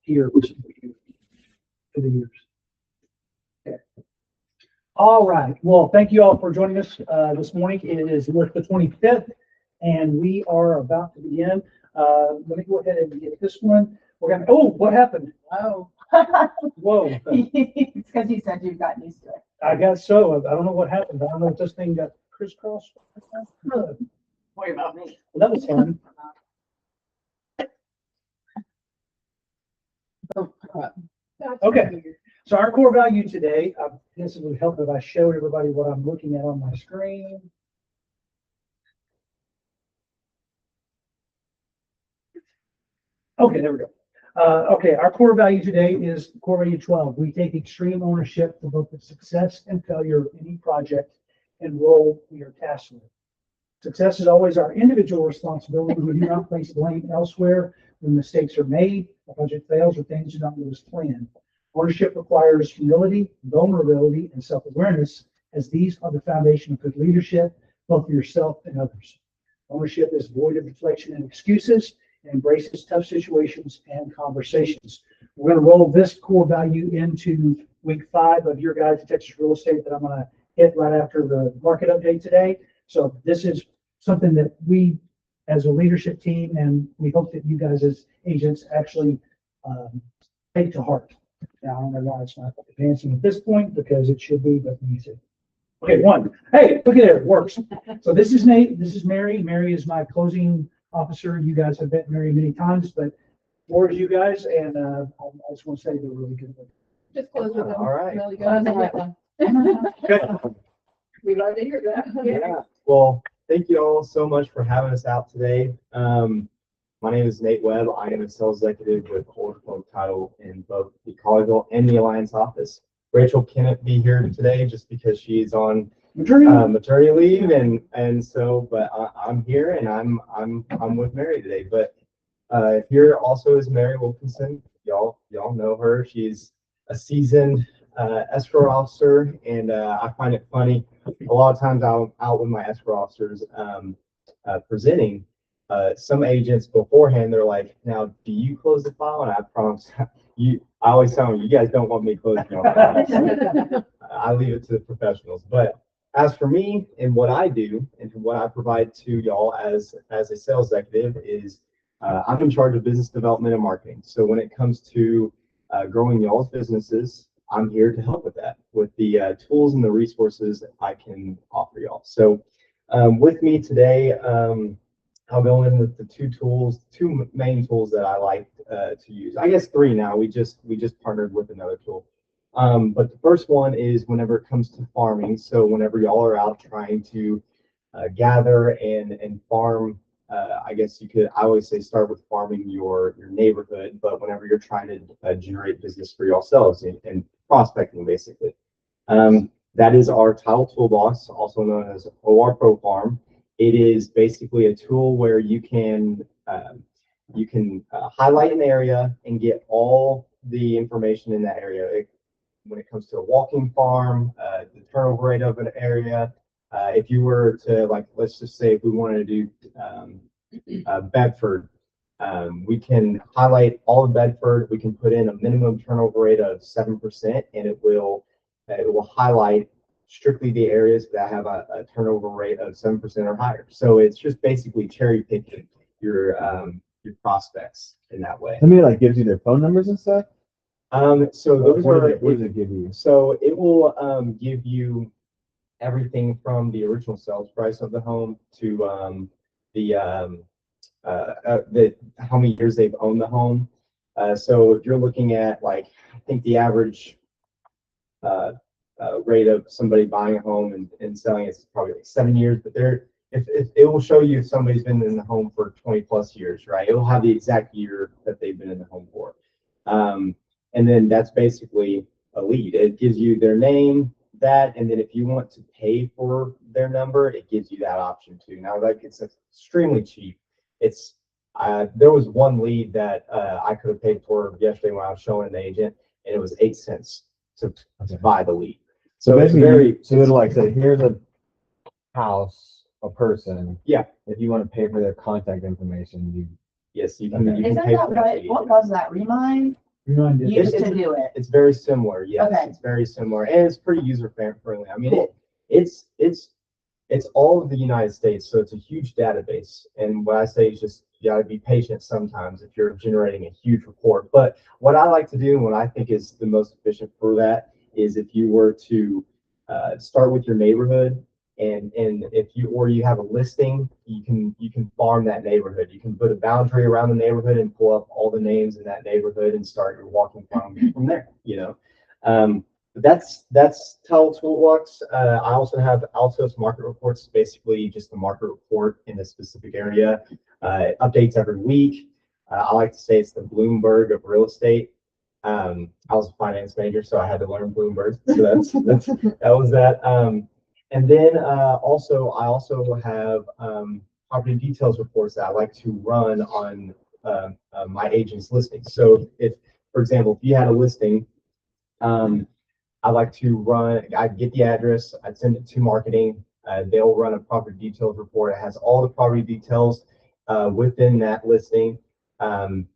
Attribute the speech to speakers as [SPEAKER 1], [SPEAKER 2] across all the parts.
[SPEAKER 1] here with you for the years. Okay. All right. Well, thank you all for joining us this morning. It is March the 25th, and we are about to begin. Let me go ahead and get this one. We're gonna. Oh, what happened?
[SPEAKER 2] Oh.
[SPEAKER 1] Whoa.
[SPEAKER 2] It's because you said you've gotten used to it.
[SPEAKER 1] I guess so. I don't know what happened. I don't know if this thing got crisscrossed.
[SPEAKER 2] Worry about me.
[SPEAKER 1] Well, that was fun. Okay. So our core value today, this would help if I showed everybody what I'm looking at on my screen. Okay, there we go. Okay, our core value today is core value 12. We take extreme ownership for both the success and failure of any project and role we are tasked with. Success is always our individual responsibility. We do not place blame elsewhere when mistakes are made, a project fails, or things do not go as planned. Ownership requires humility, vulnerability, and self-awareness, as these are the foundation of good leadership, both for yourself and others. Ownership is void of deflection and excuses, and embraces tough situations and conversations. We're going to roll this core value into week 5 of your guide to Texas real estate that I'm going to hit right after the market update today. So this is something that we as a leadership team, and we hope that you guys as agents actually take to heart. Now, I don't know why it's not advancing at this point, because it should be, but me too. Okay, 1. Hey, look at it, it works. So this is Nate, this is Mary. Mary is my closing officer. You guys have met Mary many times, but for you guys, and I just want to say they're really good.
[SPEAKER 3] Just close with them.
[SPEAKER 4] All right.
[SPEAKER 3] Really good.
[SPEAKER 1] Okay.
[SPEAKER 3] We love to hear that.
[SPEAKER 4] Yeah. Well, thank you all so much for having us out today. My name is Nate Webb. I am a sales executive with Oracle Title in both the Colleyville and the Alliance office. Rachel can't be here today just because she's on maternity leave, and so, but I'm here and I'm with Mary today. But here also is Mary Wilkinson. Y'all know her. She's a seasoned escrow officer, and I find it funny. A lot of times I'm out with my escrow officers presenting. Some agents beforehand, they're like, "Now, do you close the file?" And I promise you, I always tell them, "You guys don't want me closing your file." I leave it to the professionals. But as for me and what I do and what I provide to y'all as a sales executive is I'm in charge of business development and marketing. So when it comes to growing y'all's businesses, I'm here to help with that, with the tools and the resources that I can offer y'all. So with me today, I'll go in with the two main tools that I like to use. I guess 3 now. We just partnered with another tool. But the first one is whenever it comes to farming. So whenever y'all are out trying to gather and farm, I guess I always say start with farming your neighborhood, but whenever you're trying to generate business for yourselves and prospecting, basically. That is our Title Toolbox, also known as OR Pro Farm. It is basically a tool where you can highlight an area and get all the information in that area. When it comes to a walking farm, the turnover rate of an area. If you were to, like, let's just say if we wanted to do Bedford, we can highlight all of Bedford. We can put in a minimum turnover rate of 7%, and it will highlight strictly the areas that have a turnover rate of 7% or higher. So it's just basically cherry picking your prospects in that way.
[SPEAKER 5] I mean, like gives you their phone numbers and stuff.
[SPEAKER 4] So those
[SPEAKER 5] what
[SPEAKER 4] are.
[SPEAKER 5] What does it give you?
[SPEAKER 4] So it will give you everything from the original sales price of the home to the how many years they've owned the home. So if you're looking at, like, I think the average rate of somebody buying a home and selling is probably like 7 years, but if it will show you if somebody's been in the home for 20 plus years, right? It will have the exact year that they've been in the home for. And then that's basically a lead. It gives you their name, and then if you want to pay for their number, it gives you that option too. Now, like, it's extremely cheap. It's there was one lead that I could have paid for yesterday when I was showing an agent, and it was 8 cents to buy the lead.
[SPEAKER 5] So basically, so it'll like say, here's a house, a person.
[SPEAKER 4] Yeah.
[SPEAKER 5] If you want to pay for their contact information,
[SPEAKER 4] you can
[SPEAKER 2] Isn't
[SPEAKER 4] pay
[SPEAKER 2] that
[SPEAKER 4] for that lead.
[SPEAKER 2] what was that? Remind?
[SPEAKER 1] Remind us.
[SPEAKER 2] Used to do it.
[SPEAKER 4] It's very similar, yes,
[SPEAKER 2] Okay.
[SPEAKER 4] it's very similar, and it's pretty user friendly. I mean, it's all of the United States, so it's a huge database. And what I say is just you got to be patient sometimes if you're generating a huge report. But what I like to do, and what I think is the most efficient for that, is if you were to start with your neighborhood, and if you have a listing, you can farm that neighborhood. You can put a boundary around the neighborhood and pull up all the names in that neighborhood and start your walking from there. That's Tell Toolbox. I also have Altos Market Reports, basically just a market report in a specific area. It updates every week. I like to say it's the Bloomberg of real estate. I was a finance major, so I had to learn Bloomberg. So that was that. And then I also have property details reports that I like to run on my agent's listings. So if, for example, if you had a listing, I like to I'd get the address, I'd send it to marketing. They'll run a property details report. It has all the property details within that listing. And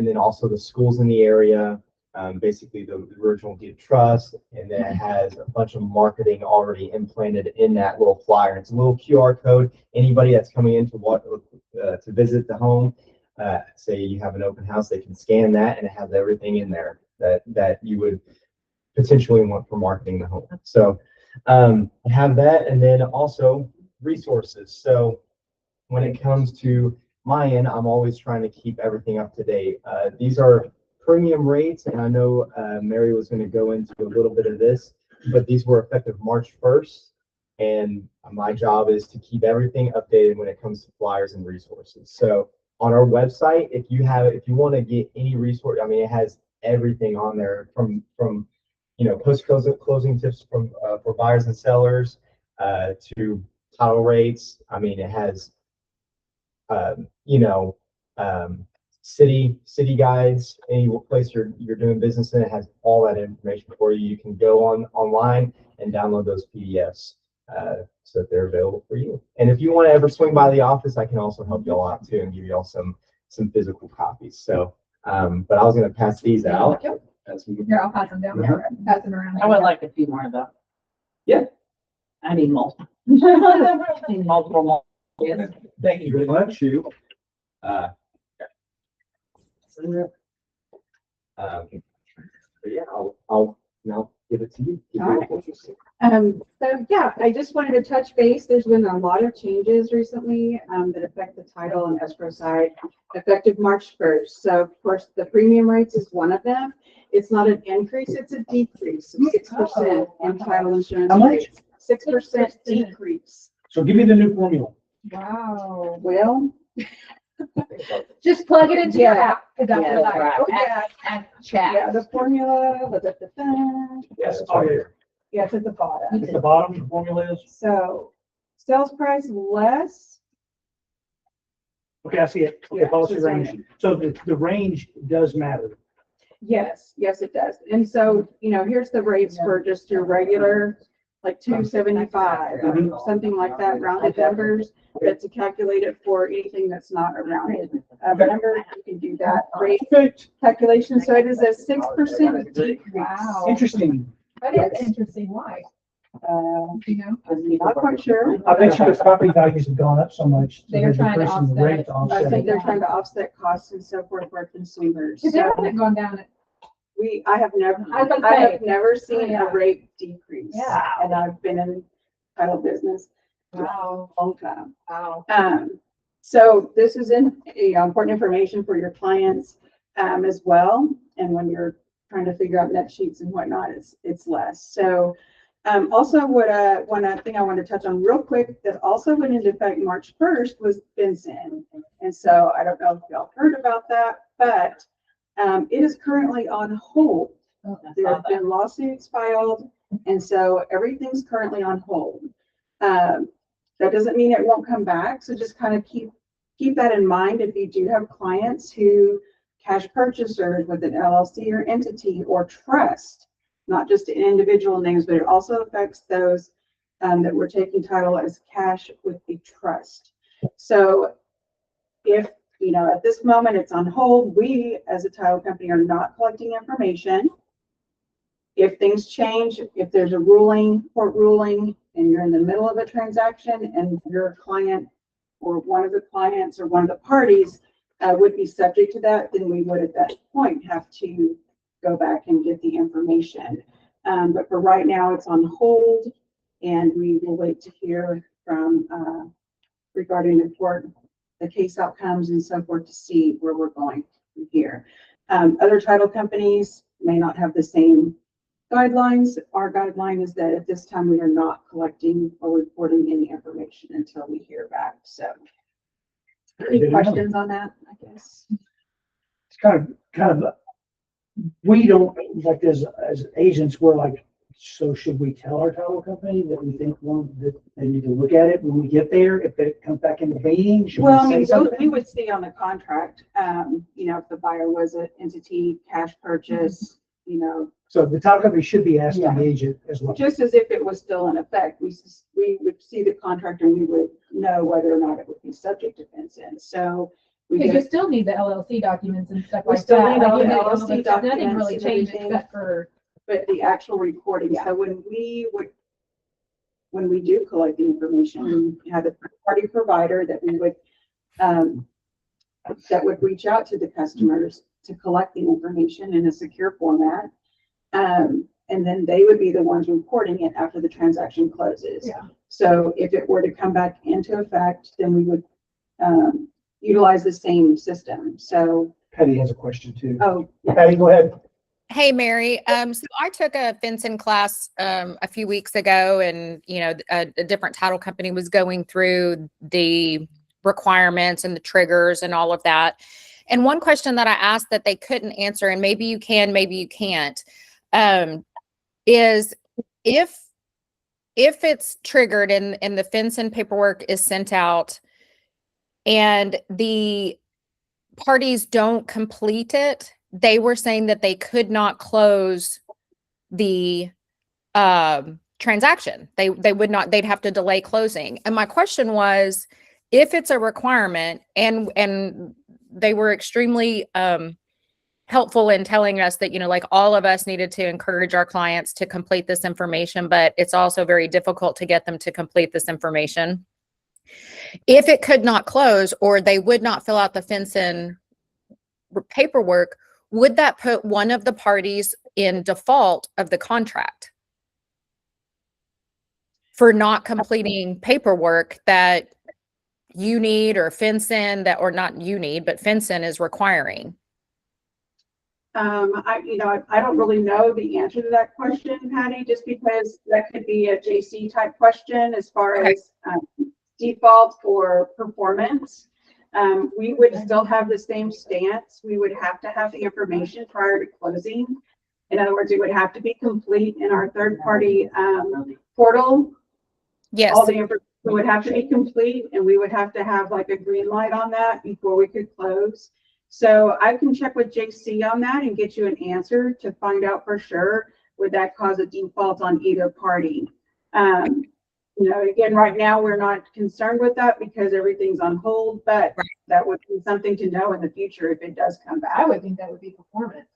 [SPEAKER 4] then also the schools in the area, basically the original deed of trust, and then it has a bunch of marketing already implanted in that little flyer. It's a little QR code. Anybody that's coming in to visit the home, say you have an open house, they can scan that, and it has everything in there that you would potentially want for marketing the home. So I have that, and then also resources. So when it comes to my end, I'm always trying to keep everything up to date. These are premium rates, and I know Mary was going to go into a little bit of this, but these were effective March 1st, and my job is to keep everything updated when it comes to flyers and resources. So on our website, if you want to get any resource, I mean, it has everything on there from post closing tips for buyers and sellers to title rates. I mean, it has city guides. Any place you're doing business in, it has all that information for you. You can go online and download those PDFs so that they're available for you. And if you want to ever swing by the office, I can also help y'all out too and give y'all some physical copies. So, but I was going to pass these out.
[SPEAKER 3] Here, I'll pass them down there, pass them around.
[SPEAKER 2] I would like a few more of those.
[SPEAKER 4] Yeah.
[SPEAKER 2] I need multiple. I need multiple. Yes.
[SPEAKER 1] Thank you very much.
[SPEAKER 4] But yeah, I'll now give it to you.
[SPEAKER 3] All right. So yeah, I just wanted to touch base. There's been a lot of changes recently that affect the title and escrow side, effective March 1st. So of course, the premium rates is one of them. It's not an increase, it's a decrease of 6% in title insurance
[SPEAKER 1] How much?
[SPEAKER 3] rates. 6% decrease.
[SPEAKER 1] So give me the new formula.
[SPEAKER 3] Wow. Well,
[SPEAKER 2] Just plug it into
[SPEAKER 3] your
[SPEAKER 2] app.
[SPEAKER 3] Is that
[SPEAKER 2] Yeah,
[SPEAKER 3] what I-
[SPEAKER 2] right.
[SPEAKER 3] oh, yeah.
[SPEAKER 2] Chat.
[SPEAKER 3] Yeah, the formula, da-da-da-da.
[SPEAKER 1] Yes, oh, yeah.
[SPEAKER 3] Yeah, it's at the bottom.
[SPEAKER 1] At the bottom, the formula is,
[SPEAKER 3] So sales price less.
[SPEAKER 1] okay, I see it. Okay,
[SPEAKER 3] Yeah,
[SPEAKER 1] policy
[SPEAKER 3] it's
[SPEAKER 1] range.
[SPEAKER 3] on
[SPEAKER 1] So the range does matter.
[SPEAKER 3] Yes, it does. And so, here's the rates for just your regular, like 275, or something like that, rounded numbers. That's to calculate it for anything that's not a rounded number. You can do that rate
[SPEAKER 1] Perfect.
[SPEAKER 3] calculation. So it is a 6% decrease.
[SPEAKER 2] Wow.
[SPEAKER 1] Interesting.
[SPEAKER 3] That is interesting. Why? I'm not quite sure.
[SPEAKER 1] I bet you the property values have gone up so much. so
[SPEAKER 3] They're trying to
[SPEAKER 1] increasing the rate
[SPEAKER 3] offset. I think
[SPEAKER 1] it.
[SPEAKER 3] they're trying to offset costs and so forth for consumers.
[SPEAKER 2] It
[SPEAKER 3] So
[SPEAKER 2] hasn't gone down.
[SPEAKER 3] I have never,
[SPEAKER 2] I was gonna
[SPEAKER 3] I
[SPEAKER 2] say.
[SPEAKER 3] have never seen
[SPEAKER 2] Yeah.
[SPEAKER 3] a rate decrease.
[SPEAKER 2] Yeah.
[SPEAKER 3] And I've been in title business for
[SPEAKER 2] Wow.
[SPEAKER 3] a long time.
[SPEAKER 2] Wow.
[SPEAKER 3] So this is important information for your clients, as well. And when you're trying to figure out net sheets and whatnot, it's less. So, also one thing I want to touch on real quick that also went into effect March 1st was FinCEN. And so I don't know if y'all heard about that, but it is currently on hold. There have been lawsuits filed, and so everything's currently on hold. That doesn't mean it won't come back, so just kind of keep that in mind if you do have clients who cash purchasers with an LLC or entity or trust, not just in individual names, but it also affects those that we're taking title as cash with a trust. So if at this moment, it's on hold. We, as a title company, are not collecting information. If things change, if there's a court ruling, and you're in the middle of a transaction and your client or one of the clients or one of the parties would be subject to that, then we would at that point have to go back and get the information. But for right now, it's on hold, and we will wait to hear from regarding the case outcomes and so forth to see where we're going from here. Other title companies may not have the same guidelines. Our guideline is that at this time we are not collecting or reporting any information until we hear back. So, any questions on that? I guess
[SPEAKER 1] It's kind of, we don't, like, as agents, we're like, so should we tell our title company that we think that they need to look at it when we get there? If it comes back in the meeting, should
[SPEAKER 3] well, I
[SPEAKER 1] we say
[SPEAKER 3] mean,
[SPEAKER 1] something?
[SPEAKER 3] we would see on the contract, if the buyer was an entity, cash purchase,
[SPEAKER 1] So the title company should be asking the agent as well.
[SPEAKER 3] just as if it was still in effect, we would see the contract and we would know whether or not it would be subject to FinCEN. So we
[SPEAKER 6] Because
[SPEAKER 3] get
[SPEAKER 6] you still need the LLC documents and stuff
[SPEAKER 3] We
[SPEAKER 6] like
[SPEAKER 3] still
[SPEAKER 6] that.
[SPEAKER 3] need all
[SPEAKER 6] Like,
[SPEAKER 3] the
[SPEAKER 6] you know,
[SPEAKER 3] LLC
[SPEAKER 6] Nothing
[SPEAKER 3] documents
[SPEAKER 6] really
[SPEAKER 3] and
[SPEAKER 6] changed
[SPEAKER 3] everything.
[SPEAKER 6] except for,
[SPEAKER 3] but the actual reporting. So when we do collect the information, we have a third-party provider that we would, that would reach out to the customers to collect the information in a secure format. And then they would be the ones reporting it after the transaction closes.
[SPEAKER 6] Yeah.
[SPEAKER 3] So if it were to come back into effect, then we would, utilize the same system. So,
[SPEAKER 1] Patty has a question too.
[SPEAKER 3] oh, yeah.
[SPEAKER 1] Patty, go ahead.
[SPEAKER 7] Hey, Mary. So I took a FinCEN class a few weeks ago, and a different title company was going through the requirements and the triggers and all of that. And one question that I asked that they couldn't answer, and maybe you can, maybe you can't, is if it's triggered and the FinCEN paperwork is sent out and the parties don't complete it, they were saying that they could not close the transaction. They would not, they'd have to delay closing. And my question was, if it's a requirement, and they were extremely helpful in telling us that, like, all of us needed to encourage our clients to complete this information, but it's also very difficult to get them to complete this information. If it could not close, or they would not fill out the FinCEN paperwork, would that put one of the parties in default of the contract for not completing paperwork that you need, or FinCEN that, or not you need, but FinCEN is requiring?
[SPEAKER 3] I don't really know the answer to that question, Patty, just because that could be a JC type question as far as default or performance. We would still have the same stance. We would have to have the information prior to closing. In other words, it would have to be complete in our third-party portal.
[SPEAKER 7] Yes.
[SPEAKER 3] All the information would have to be complete, and we would have to have like a green light on that before we could close. So I can check with JC on that and get you an answer to find out for sure, would that cause a default on either party? Again, right now, we're not concerned with that because everything's on hold, but that would be something to know in the future if it does come back.
[SPEAKER 6] I would think that would be performance.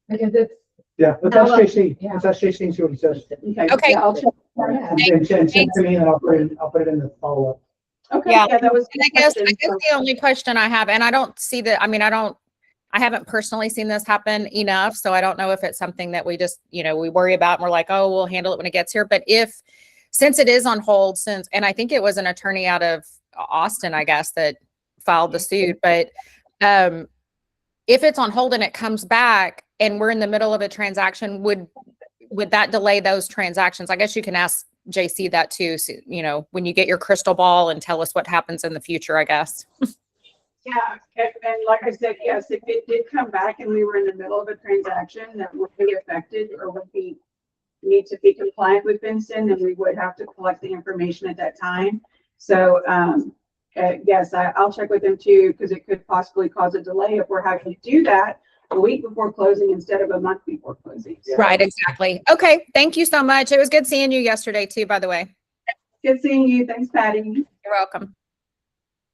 [SPEAKER 6] Because it's,
[SPEAKER 1] Yeah, let's ask JC.
[SPEAKER 6] Yeah.
[SPEAKER 1] Let's ask JC and see what he says.
[SPEAKER 7] Okay.
[SPEAKER 3] Yeah, I'll check.
[SPEAKER 6] yeah.
[SPEAKER 1] And send it to me, and I'll put it in the follow-up.
[SPEAKER 3] Okay,
[SPEAKER 7] Yeah.
[SPEAKER 3] yeah, that was.
[SPEAKER 7] And I guess the only question I have, and I don't see that, I haven't personally seen this happen enough, so I don't know if it's something that we just, we worry about and we're like, oh, we'll handle it when it gets here. But since it is on hold, and I think it was an attorney out of Austin, I guess, that filed the suit, but if it's on hold and it comes back and we're in the middle of a transaction, would that delay those transactions? I guess you can ask JC that too, so, when you get your crystal ball and tell us what happens in the future, I guess.
[SPEAKER 3] Yeah, and like I said, yes, if it did come back and we were in the middle of a transaction that would be affected or would need to be compliant with FinCEN, then we would have to collect the information at that time. So yes, I'll check with them too, because it could possibly cause a delay if we're having to do that a week before closing instead of a month before closing. So,
[SPEAKER 7] Right, exactly. Okay, thank you so much. It was good seeing you yesterday too, by the way.
[SPEAKER 3] good seeing you. Thanks, Patty.
[SPEAKER 7] You're welcome.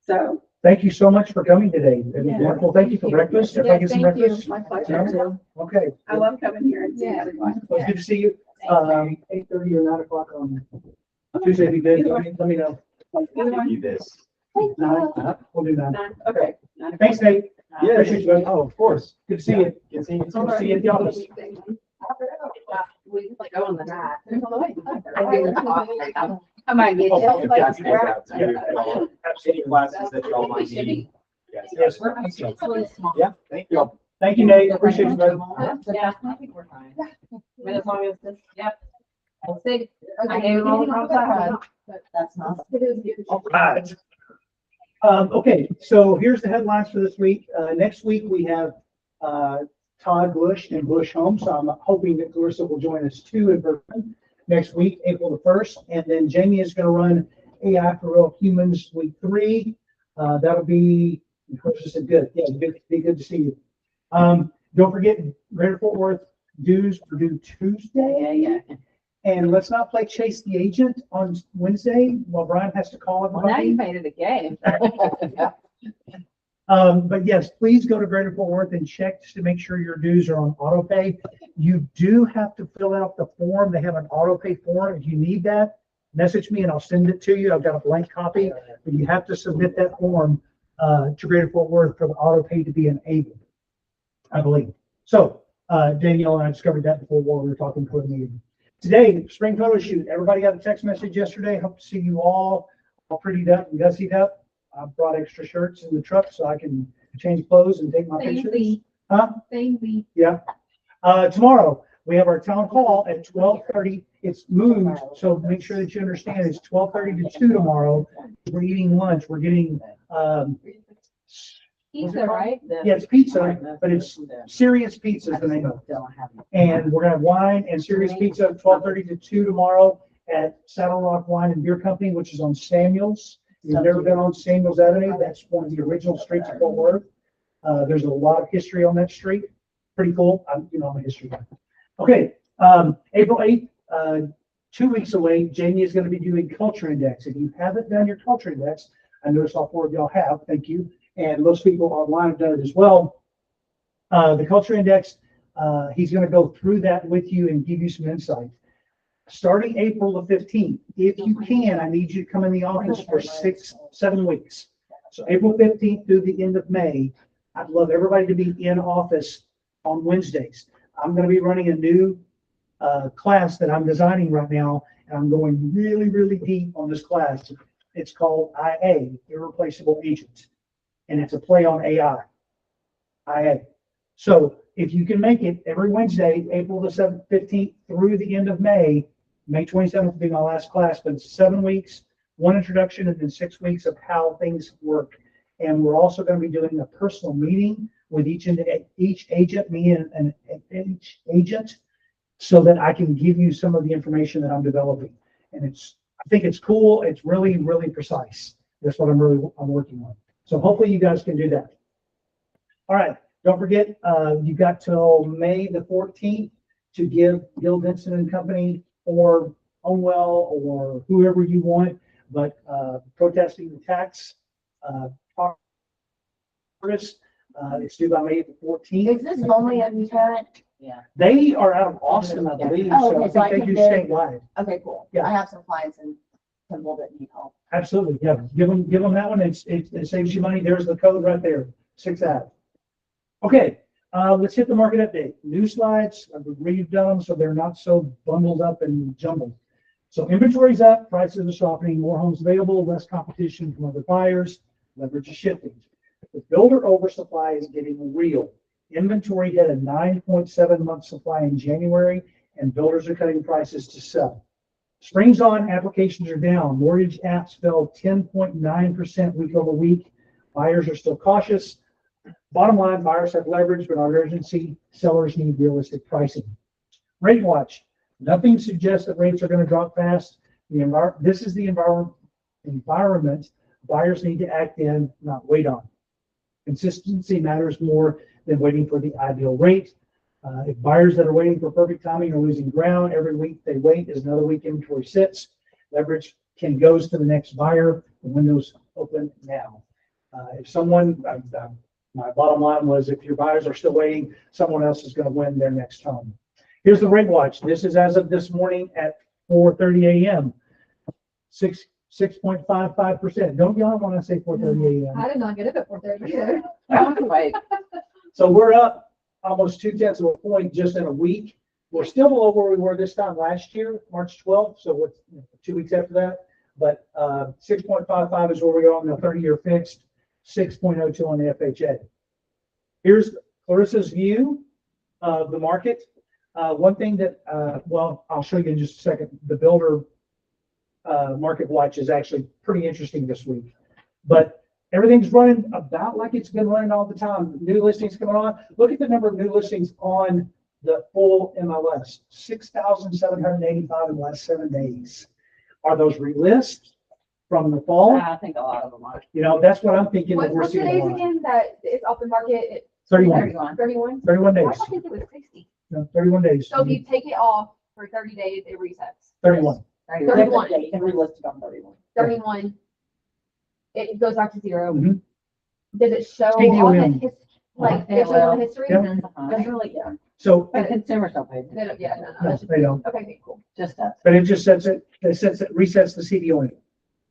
[SPEAKER 3] So
[SPEAKER 1] Thank you so much for coming today. It was wonderful. Thank you for breakfast. Everybody get some
[SPEAKER 6] thank you.
[SPEAKER 1] breakfast?
[SPEAKER 3] My pleasure.
[SPEAKER 1] Okay.
[SPEAKER 3] I love coming here and seeing everyone.
[SPEAKER 1] Well, it's good to see you. 8:30 or 9 o'clock on Tuesday. Be good. Let me know.
[SPEAKER 4] Do this.
[SPEAKER 1] 9? We'll do 9.
[SPEAKER 3] Nine, okay. 9 o'clock.
[SPEAKER 1] Thanks, Nate.
[SPEAKER 4] Yeah.
[SPEAKER 1] Appreciate you, buddy.
[SPEAKER 4] Oh, of course.
[SPEAKER 1] Good to see you.
[SPEAKER 4] Good to see you.
[SPEAKER 1] Good to see you at the office.
[SPEAKER 2] We can go on the night.
[SPEAKER 3] I might get
[SPEAKER 4] Oh,
[SPEAKER 3] you.
[SPEAKER 4] if that's the way out too. Any classes that y'all might need. Yes.
[SPEAKER 1] Yes.
[SPEAKER 2] Really small.
[SPEAKER 4] Yeah, thank you.
[SPEAKER 1] Thank you, Nate. Appreciate you, buddy.
[SPEAKER 2] Yeah, I think we're fine. I mean, as long as this, yep. I'll say, I gave them all the wrong side, but that's not.
[SPEAKER 1] All right. Okay, so here's the headlines for this week. Next week, we have Todd Bush and Bush Home. So I'm hoping that Clarissa will join us too in person next week, April the 1st. And then Jamie is going to run AI for Real Humans week 3. That'll be, Clarissa said good. Yeah, be good to see you. Don't forget, Greater Fort Worth dues are due Tuesday.
[SPEAKER 2] Yeah.
[SPEAKER 1] And let's not play Chase the Agent on Wednesday while Brian has to call
[SPEAKER 2] Well, now you
[SPEAKER 1] everybody.
[SPEAKER 2] made it a game.
[SPEAKER 1] But yes, please go to Greater Fort Worth and check just to make sure your dues are on auto pay. You do have to fill out the form. They have an auto pay form. If you need that, message me and I'll send it to you. I've got a blank copy, but you have to submit that form to Greater Fort Worth for the auto pay to be enabled, I believe. So Danielle and I discovered that before we were talking for the meeting. Today, spring photo shoot. Everybody got a text message yesterday. Hope to see you all prettied up and gussied up. I brought extra shirts in the truck so I can change clothes and take my pictures. Huh? Yeah. Tomorrow, we have our town hall at 12:30. It's moved, so make sure that you understand it's 12:30 to 2 tomorrow. We're eating lunch. We're getting,
[SPEAKER 6] Pizza, right?
[SPEAKER 1] yeah, it's pizza, but it's Serious Pizza is the name of it. And we're gonna have wine and Serious Pizza at 12:30 to 2 tomorrow at Saddle Rock Wine and Beer Company, which is on Samuels. If you've never been on Samuels Avenue, that's one of the original streets of Fort Worth. There's a lot of history on that street. Pretty cool. I'm a history guy. Okay, April 8th, 2 weeks away, Jamie is going to be doing Culture Index. If you haven't done your Culture Index, I noticed all 4 of y'all have, thank you. And most people online have done it as well. The Culture Index, he's going to go through that with you and give you some insight. Starting April the 15th, if you can, I need you to come in the office for 7 weeks. So April 15th through the end of May, I'd love everybody to be in office on Wednesdays. I'm going to be running a new class that I'm designing right now, and I'm going really, really deep on this class. It's called IA, Irreplaceable Agent, and it's a play on AI. IA. So if you can make it every Wednesday, April the 15th through the end of May, May 27th will be my last class, but it's 7 weeks, 1 introduction, and then 6 weeks of how things work. And we're also going to be doing a personal meeting with each agent, me and each agent, so that I can give you some of the information that I'm developing. And I think it's cool. It's really, really precise. That's what I'm working on. So hopefully you guys can do that. All right. Don't forget, you've got till May the 14th to give Gil Vincent and Company or Onewell or whoever you want, but protesting the tax Congress. It's due by May the 14th.
[SPEAKER 8] Is this only in Utah?
[SPEAKER 2] Yeah.
[SPEAKER 1] They are out of Austin, I believe,
[SPEAKER 8] Oh,
[SPEAKER 1] so I
[SPEAKER 8] okay, so I
[SPEAKER 1] think they
[SPEAKER 8] can
[SPEAKER 1] do
[SPEAKER 8] bid.
[SPEAKER 1] statewide.
[SPEAKER 8] Okay, cool.
[SPEAKER 1] Yeah.
[SPEAKER 8] I have some clients in Temple that need help.
[SPEAKER 1] Absolutely, yeah. Give them that one. It saves you money. There's the code right there, 6 out. Okay, let's hit the market update. New slides, I've redone them so they're not so bundled up and jumbled. So inventory's up, prices are softening, more homes available, less competition from other buyers, leverage is shifting. The builder oversupply is getting real. Inventory had a 9.7 month supply in January, and builders are cutting prices to sell. Spring's on, applications are down. Mortgage apps fell 10.9% week over week. Buyers are still cautious. Bottom line, buyers have leverage, but on urgency, sellers need realistic pricing. Rate watch. Nothing suggests that rates are going to drop fast. This is the environment buyers need to act in, not wait on. Consistency matters more than waiting for the ideal rate. If buyers that are waiting for perfect timing are losing ground, every week they wait is another week inventory sits. Leverage goes to the next buyer. The window's open now. If someone, my bottom line was if your buyers are still waiting, someone else is going to win their next home. Here's the rate watch. This is as of this morning at 4:30 a.m. 6.55%. Don't yell when I say 4:30 a.m.
[SPEAKER 6] I did not get up at 4:30 either.
[SPEAKER 2] Wait,
[SPEAKER 1] So we're up almost 0.2 of a point just in a week. We're still below where we were this time last year, March 12th. So what's 2 weeks after that? But 6.55 is where we are on the 30-year fixed, 6.02 on the FHA. Here's Clarissa's view of the market. One thing that, well, I'll show you in just a second. The builder market watch is actually pretty interesting this week. But everything's running about like it's been running all the time. New listings coming on. Look at the number of new listings on the full MLS, 6,785 in the last 7 days. Are those relists from the fall?
[SPEAKER 2] I think a lot of them are.
[SPEAKER 1] You know, that's what I'm thinking that we're
[SPEAKER 6] What's the
[SPEAKER 1] seeing. a
[SPEAKER 6] days
[SPEAKER 1] lot.
[SPEAKER 6] again that it's off the market?
[SPEAKER 1] 31,
[SPEAKER 6] 31?
[SPEAKER 1] 31
[SPEAKER 6] I
[SPEAKER 1] days.
[SPEAKER 6] think it was 60.
[SPEAKER 1] No, 31 days.
[SPEAKER 6] So if you take it off for 30 days, it resets.
[SPEAKER 1] 31.
[SPEAKER 6] 31.
[SPEAKER 8] Yeah, you can relist it on 31.
[SPEAKER 6] 31, it goes back to 0.
[SPEAKER 1] Mhm.
[SPEAKER 6] Does it show
[SPEAKER 1] CDOM.
[SPEAKER 6] on the like,
[SPEAKER 2] Yeah,
[SPEAKER 6] it shows on the history?
[SPEAKER 1] Yeah.
[SPEAKER 8] That's really, yeah.
[SPEAKER 1] So,
[SPEAKER 2] But consumers don't pay.
[SPEAKER 6] They don't- Yeah, no,
[SPEAKER 1] no,
[SPEAKER 6] that's
[SPEAKER 1] they don't.
[SPEAKER 6] okay, cool.
[SPEAKER 2] Just us.
[SPEAKER 1] But it just sets it, resets the CDO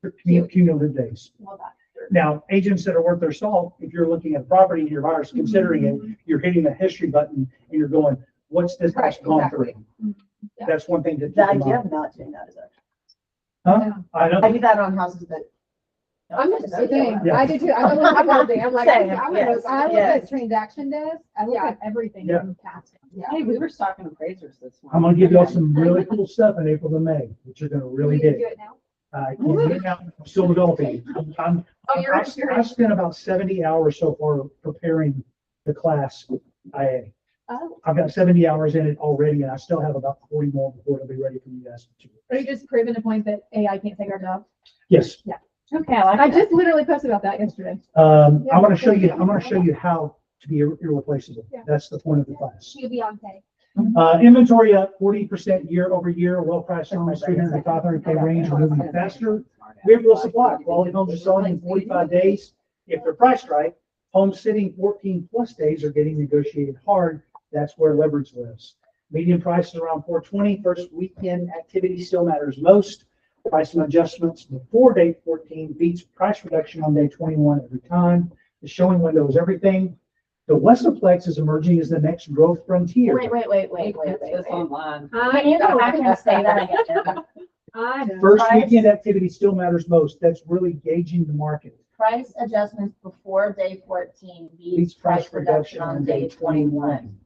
[SPEAKER 1] for cumulative days.
[SPEAKER 6] Well, that.
[SPEAKER 1] Now, agents that are worth their salt, if you're looking at a property and your buyer's considering it, you're hitting a history button and you're going, what's this house
[SPEAKER 6] Right,
[SPEAKER 1] gone
[SPEAKER 6] exactly.
[SPEAKER 1] through?
[SPEAKER 6] Yeah.
[SPEAKER 1] That's one thing to keep
[SPEAKER 8] The
[SPEAKER 1] in
[SPEAKER 8] idea
[SPEAKER 1] mind.
[SPEAKER 8] of not doing that is actually.
[SPEAKER 1] Huh? I
[SPEAKER 8] I
[SPEAKER 1] know.
[SPEAKER 8] do that on houses that.
[SPEAKER 6] I'm just saying,
[SPEAKER 1] Yeah.
[SPEAKER 6] I do too. I look at everything. I'm like,
[SPEAKER 8] Same,
[SPEAKER 6] I'm
[SPEAKER 8] yes,
[SPEAKER 6] I look
[SPEAKER 8] yes.
[SPEAKER 6] at transaction desk. I look at everything
[SPEAKER 1] Yeah.
[SPEAKER 6] in past. Yeah.
[SPEAKER 2] Hey, we were stocking appraisers this month.
[SPEAKER 1] I'm gonna give y'all some really cool stuff in April and May, that you're gonna really
[SPEAKER 6] Do
[SPEAKER 1] dig.
[SPEAKER 6] it now.
[SPEAKER 1] I can't do it now. I'm still developing.
[SPEAKER 6] Oh, you're
[SPEAKER 1] I've spent about 70 hours so far preparing the class IA.
[SPEAKER 6] Oh,
[SPEAKER 1] I've got 70 hours in it already, and I still have about 40 more before it'll be ready for you guys to.
[SPEAKER 6] are you just proving the point that AI can't take our job?
[SPEAKER 1] Yes,
[SPEAKER 2] Okay, I like
[SPEAKER 6] I
[SPEAKER 2] that.
[SPEAKER 6] just literally posted about that yesterday.
[SPEAKER 1] I'm gonna show you how to be irreplaceable.
[SPEAKER 6] Yeah.
[SPEAKER 1] That's the point of the class.
[SPEAKER 6] You Beyonce.
[SPEAKER 1] Inventory up 40% year over year, well-priced homes, 300 to 500K range, are moving faster. We have real supply. Quality homes are selling in 45 days. If they're priced right, homes sitting 14 plus days are getting negotiated hard. That's where leverage lives. Median price is around 420. First weekend activity still matters most. Pricing adjustments before day 14 beats price reduction on day 21 every time. The showing window is everything. The Westplex is emerging as the next growth frontier.
[SPEAKER 8] Wait.
[SPEAKER 2] It's online.
[SPEAKER 8] Can you go back and say that again?
[SPEAKER 6] I know.
[SPEAKER 1] First
[SPEAKER 8] Price-
[SPEAKER 1] weekend activity still matters most. That's really gauging the market.
[SPEAKER 8] Price adjustments before day 14
[SPEAKER 1] Beats
[SPEAKER 8] beats price reduction on day 21.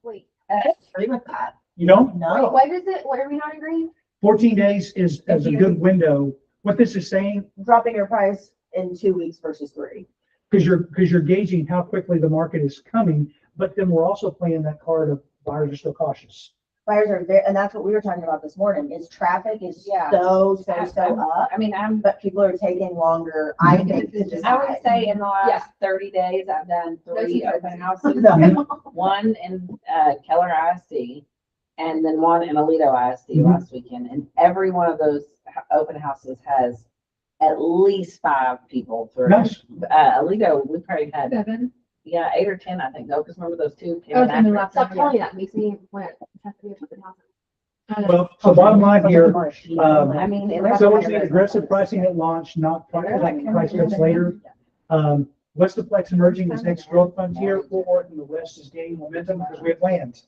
[SPEAKER 6] Wait,
[SPEAKER 8] I agree with that.
[SPEAKER 1] You don't?
[SPEAKER 8] No.
[SPEAKER 6] what is it? What are we not agreeing?
[SPEAKER 1] 14 days is a good window. What this is saying,
[SPEAKER 8] Dropping your price in 2 weeks versus 3.
[SPEAKER 1] because you're gauging how quickly the market is coming, but then we're also playing that card of buyers are still cautious.
[SPEAKER 8] Buyers are there, and that's what we were talking about this morning, is traffic is
[SPEAKER 2] Yeah.
[SPEAKER 8] so up,
[SPEAKER 2] I mean,
[SPEAKER 8] but people are taking longer, I think, to decide.
[SPEAKER 2] I would say in the
[SPEAKER 6] Yeah.
[SPEAKER 2] last 30 days, I've done 3
[SPEAKER 6] Those
[SPEAKER 2] open houses.
[SPEAKER 1] No.
[SPEAKER 2] One in Keller ISD and then one in Alito ISD
[SPEAKER 1] Mhm.
[SPEAKER 2] last weekend. And every one of those open houses has at least 5 people through.
[SPEAKER 1] Nice.
[SPEAKER 2] Alito, we probably had,
[SPEAKER 6] 7.
[SPEAKER 2] 8 or 10, I think, though, because remember those 2 came
[SPEAKER 6] Oh,
[SPEAKER 2] in
[SPEAKER 6] it's in the
[SPEAKER 2] after.
[SPEAKER 6] last. Stop telling me that. Makes me want to have to be a flipping house. I know.
[SPEAKER 1] Well, so bottom line here,
[SPEAKER 2] I mean, and that's
[SPEAKER 1] so
[SPEAKER 2] one
[SPEAKER 1] it's
[SPEAKER 2] of
[SPEAKER 1] the
[SPEAKER 2] those
[SPEAKER 1] aggressive
[SPEAKER 2] ones.
[SPEAKER 1] pricing at launch, not price cuts later. Westplex emerging as next growth frontier. Fort in the West is gaining momentum because we have land.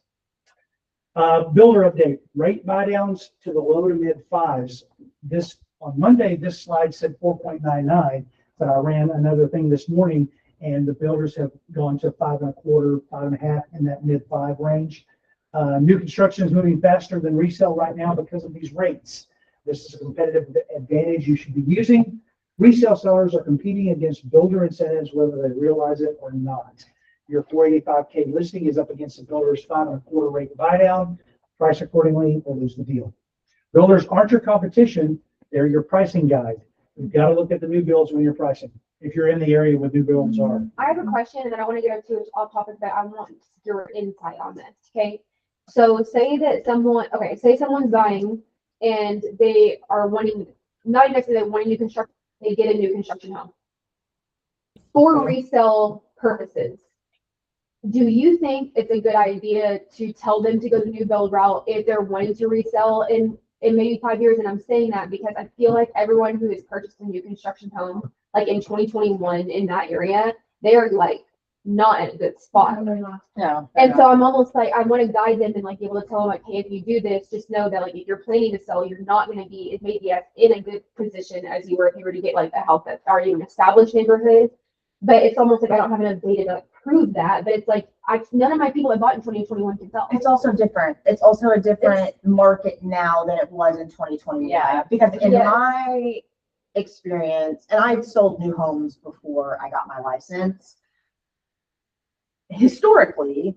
[SPEAKER 1] Builder update, rate buy downs to the low to mid 5s. This on Monday, this slide said 4.99, but I ran another thing this morning and the builders have gone to 5.25, 5.5 in that mid 5 range. New construction is moving faster than resale right now because of these rates. This is a competitive advantage you should be using. Resale sellers are competing against builder incentives, whether they realize it or not. Your 485K listing is up against the builder's 5.25 rate buy down. Price accordingly or lose the deal. Builders aren't your competition. They're your pricing guide. You've got to look at the new builds when you're pricing. If you're in the area where new builds are.
[SPEAKER 6] I have a question and then I want to get into it off topic, but I want your insight on this. Okay. So say someone's buying and they are wanting, not even necessarily wanting to construct, they get a new construction home. for resale purposes, do you think it's a good idea to tell them to go the new build route if they're wanting to resell in maybe 5 years? And I'm saying that because I feel like everyone who has purchased a new construction home, like in 2021 in that area, they are like not in a good spot.
[SPEAKER 8] No.
[SPEAKER 6] And so I'm almost like, I want to guide them and like be able to tell them like, hey, if you do this, just know that like if you're planning to sell, you're not going to be as maybe as in a good position as you were if you were to get like a house that's already in an established neighborhood. But it's almost like I don't have enough data to like, prove that. But it's like none of my people that bought in 2021 can sell.
[SPEAKER 8] It's also different. It's also a different market now than it was in 2021.
[SPEAKER 2] Yeah.
[SPEAKER 8] Because in
[SPEAKER 6] Yes.
[SPEAKER 8] my experience, and I've sold new homes before I got my license, historically,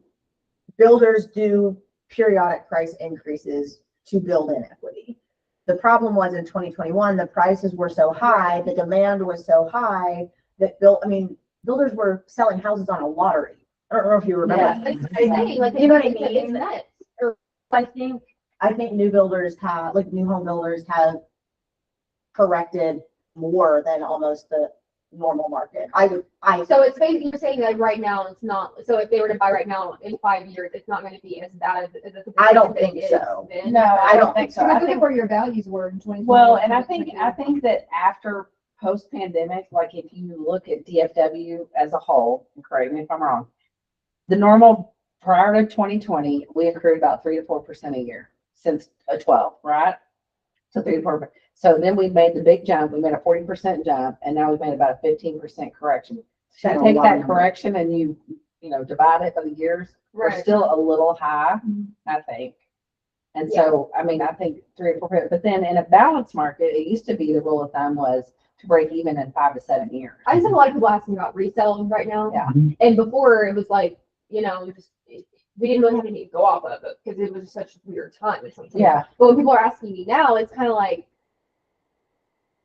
[SPEAKER 8] builders do periodic price increases to build in equity. The problem was in 2021, the prices were so high, the demand was so high that builders were selling houses on a lottery. I don't know if you remember.
[SPEAKER 2] Yeah.
[SPEAKER 6] It's insane, like,
[SPEAKER 8] You know what I
[SPEAKER 6] it's
[SPEAKER 8] mean?
[SPEAKER 6] nuts.
[SPEAKER 8] I think new builders have, like new home builders have corrected more than almost the normal market.
[SPEAKER 6] So it's basically you're saying like right now it's not. So if they were to buy right now in 5 years, it's not going to be as bad as the
[SPEAKER 8] I don't
[SPEAKER 6] position
[SPEAKER 8] think
[SPEAKER 6] it
[SPEAKER 8] so.
[SPEAKER 6] is then.
[SPEAKER 2] No,
[SPEAKER 8] I don't think so.
[SPEAKER 2] I
[SPEAKER 9] Look at
[SPEAKER 2] think,
[SPEAKER 9] where your values were in 2020.
[SPEAKER 2] well, and I think that after post-pandemic, like if you look at DFW as a whole, and correct me if I'm wrong, the normal prior to 2020, we accrued about 3 to 4% a year since 12, right? So 3 to 4%. So then we made the big jump. We made a 40% jump, and now we've made about a 15% correction. So you
[SPEAKER 8] That's a
[SPEAKER 2] take
[SPEAKER 8] lot
[SPEAKER 2] that
[SPEAKER 8] of
[SPEAKER 2] correction and you divide it by the years. We're
[SPEAKER 6] Right.
[SPEAKER 2] still a little high, I think. And so, I mean, I think 3 or 4%. But then in a balanced market, it used to be the rule of thumb was to break even in 5 to 7 years.
[SPEAKER 6] I just have a lot of people asking about reselling right now.
[SPEAKER 2] Yeah.
[SPEAKER 6] And before it was like, we didn't really have anything to go off of it because it was such a weird time.
[SPEAKER 2] Yeah.
[SPEAKER 6] But when people are asking me now, it's kind of like,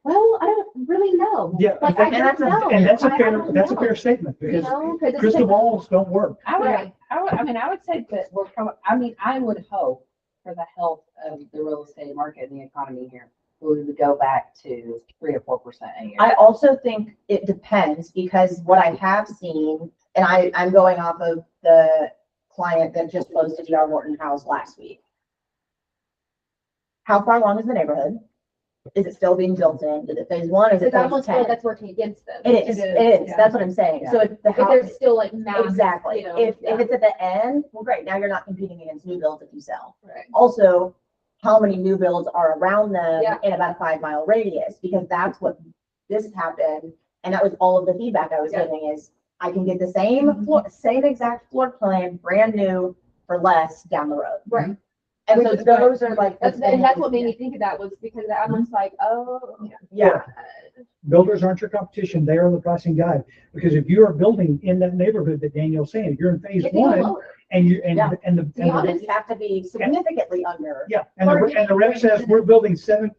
[SPEAKER 6] well, I don't really know.
[SPEAKER 1] Yeah,
[SPEAKER 6] Like, I don't know.
[SPEAKER 1] and that's a
[SPEAKER 6] I
[SPEAKER 1] fair,
[SPEAKER 6] don't
[SPEAKER 1] that's a
[SPEAKER 6] know.
[SPEAKER 1] fair statement because
[SPEAKER 6] 'Cause it's
[SPEAKER 1] crystal
[SPEAKER 6] just-
[SPEAKER 1] balls don't work.
[SPEAKER 2] I would,
[SPEAKER 6] Right.
[SPEAKER 2] I would say that we're probably, I mean, I would hope for the health of the real estate market and the economy here, we would go back to 3 to 4% a year.
[SPEAKER 8] I also think it depends because what I have seen, and I'm going off of the client that just closed a D.R. Horton house last week. How far along is the neighborhood? Is it still being built in? Is it phase one? Is it
[SPEAKER 6] Because I
[SPEAKER 8] phase
[SPEAKER 6] almost feel like
[SPEAKER 8] 10?
[SPEAKER 6] that's working against them.
[SPEAKER 8] It is,
[SPEAKER 9] yeah.
[SPEAKER 8] that's what I'm saying. So if the
[SPEAKER 6] If there's
[SPEAKER 8] house,
[SPEAKER 6] still like massive,
[SPEAKER 8] exactly. If
[SPEAKER 6] yeah.
[SPEAKER 8] it's at the end, well, great, now you're not competing against new builds if you sell.
[SPEAKER 6] Right.
[SPEAKER 8] Also, how many new builds are around them
[SPEAKER 6] Yeah.
[SPEAKER 8] in about a 5 mile radius? Because that's what this happened. And that was all of the feedback I was
[SPEAKER 6] Yeah.
[SPEAKER 8] getting is I can get the same exact floor plan, brand new for less down the road.
[SPEAKER 6] Right.
[SPEAKER 8] And so those are like.
[SPEAKER 6] And that's what made me think of that was because I'm just like, oh.
[SPEAKER 8] Yeah.
[SPEAKER 1] Builders aren't your competition. They are the pricing guide. Because if you are building in that neighborhood that Daniel's saying, if you're in phase
[SPEAKER 6] It's even
[SPEAKER 1] one
[SPEAKER 6] lower.
[SPEAKER 1] and you,
[SPEAKER 8] Yeah.
[SPEAKER 1] and the,
[SPEAKER 6] be
[SPEAKER 1] and the,
[SPEAKER 6] honest.
[SPEAKER 8] You have to be significantly under.
[SPEAKER 1] yeah, and the rep says we're building seven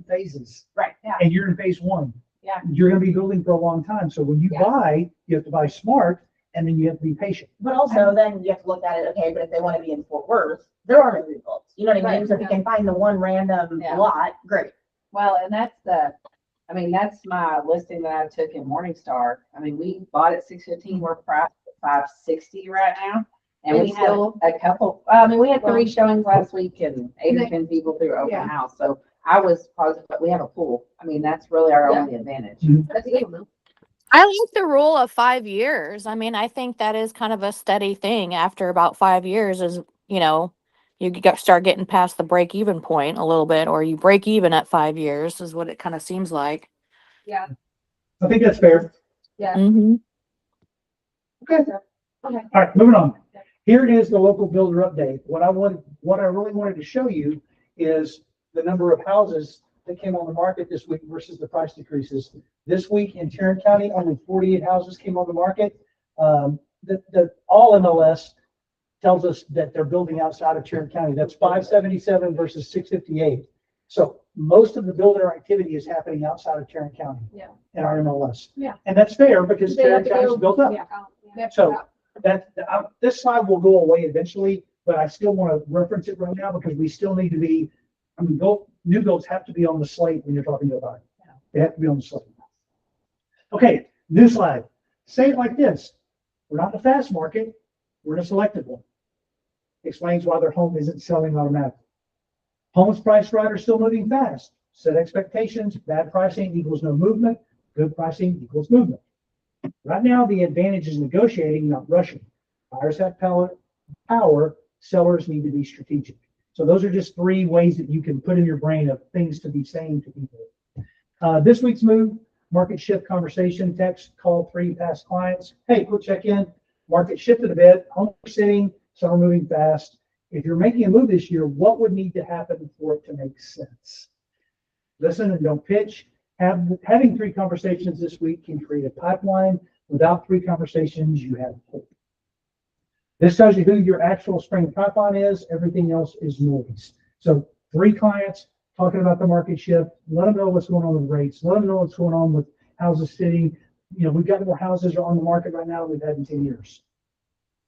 [SPEAKER 1] phases
[SPEAKER 8] Right, yeah.
[SPEAKER 1] and you're in phase one.
[SPEAKER 2] Yeah.
[SPEAKER 1] You're gonna be building for a long time. So when you
[SPEAKER 6] Yeah.
[SPEAKER 1] buy, you have to buy smart and then you have to be patient.
[SPEAKER 8] But also then you have to look at it, okay, but if they want to be in Fort Worth, there are no results. You know what I mean?
[SPEAKER 6] Right,
[SPEAKER 8] So if you can find the one random
[SPEAKER 2] Yeah.
[SPEAKER 8] lot, great.
[SPEAKER 2] Well, and that's that's my listing that I took in Morningstar. I mean, we bought at 615, we're priced at 560 right now. And we
[SPEAKER 6] And
[SPEAKER 2] had
[SPEAKER 6] still-
[SPEAKER 2] a couple, we had 3 showings last week and 8 or 10 people through open
[SPEAKER 6] Yeah.
[SPEAKER 2] house. So I was positive, but we have a pool. I mean, that's really our
[SPEAKER 6] Yeah.
[SPEAKER 2] only advantage.
[SPEAKER 6] That's a good one.
[SPEAKER 7] I like the rule of 5 years. I mean, I think that is kind of a steady thing after about 5 years is, start getting past the break even point a little bit, or you break even at 5 years is what it kind of seems like.
[SPEAKER 6] Yeah.
[SPEAKER 1] I think that's fair.
[SPEAKER 7] Mm-hmm.
[SPEAKER 1] Okay. All right, moving on. Here is the local builder update. What I really wanted to show you is the number of houses that came on the market this week versus the price decreases. This week in Tarrant County, only 48 houses came on the market. The all MLS tells us that they're building outside of Tarrant County. That's 577 versus 658. So most of the builder activity is happening outside of Tarrant County.
[SPEAKER 6] Yeah.
[SPEAKER 1] In our MLS.
[SPEAKER 6] Yeah.
[SPEAKER 1] And that's fair because
[SPEAKER 6] They have
[SPEAKER 1] Tarrant
[SPEAKER 6] to
[SPEAKER 1] County's
[SPEAKER 6] go-
[SPEAKER 1] built up.
[SPEAKER 6] Yeah.
[SPEAKER 1] So this slide will go away eventually, but I still want to reference it right now because we still need to be, new builds have to be on the slate when you're talking about it. They have to be on the slate. Okay, Newsflash, say it like this. We're not in a fast market. We're in a selective one. Explains why their home isn't selling automatically. Homes priced right are still moving fast. Set expectations. Bad pricing equals no movement. Good pricing equals movement. Right now, the advantage is negotiating, not rushing. Buyers have power. Sellers need to be strategic. So those are just 3 ways that you can put in your brain of things to be saying to people. This week's move, market shift conversation, text, call 3 past clients. Hey, quick check in. Market shifted a bit. Homes are sitting, some are moving fast. If you're making a move this year, what would need to happen for it to make sense? Listen and don't pitch. Having 3 conversations this week can create a pipeline. Without 3 conversations, you have hope. This tells you who your actual spring pipeline is. Everything else is noise. So 3 clients talking about the market shift. Let them know what's going on with rates. Let them know what's going on with houses sitting. You know, we've got more houses on the market right now than we've had in 10 years.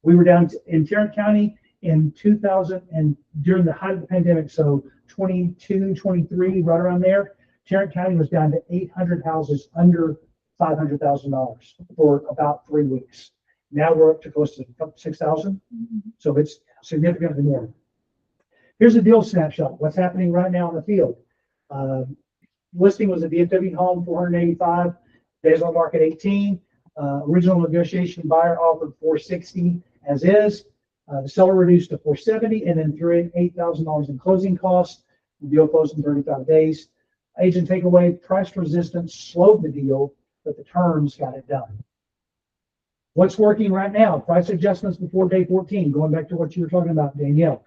[SPEAKER 1] We were down in Tarrant County in 2000 and during the height of the pandemic. So 22, 23, right around there. Tarrant County was down to 800 houses under $500,000 for about 3 weeks. Now we're up to close to 6,000. So it's significantly more. Here's a deal snapshot. What's happening right now in the field? Listing was a DFW home, 485. Days on market, 18. Original negotiation buyer offered 460 as is. The seller reduced to 470 and then threw in $8,000 in closing costs. The deal closed in 35 days. Agent takeaway, price resistance slowed the deal, but the terms got it done. What's working right now? Price adjustments before day 14, going back to what you were talking about, Danielle.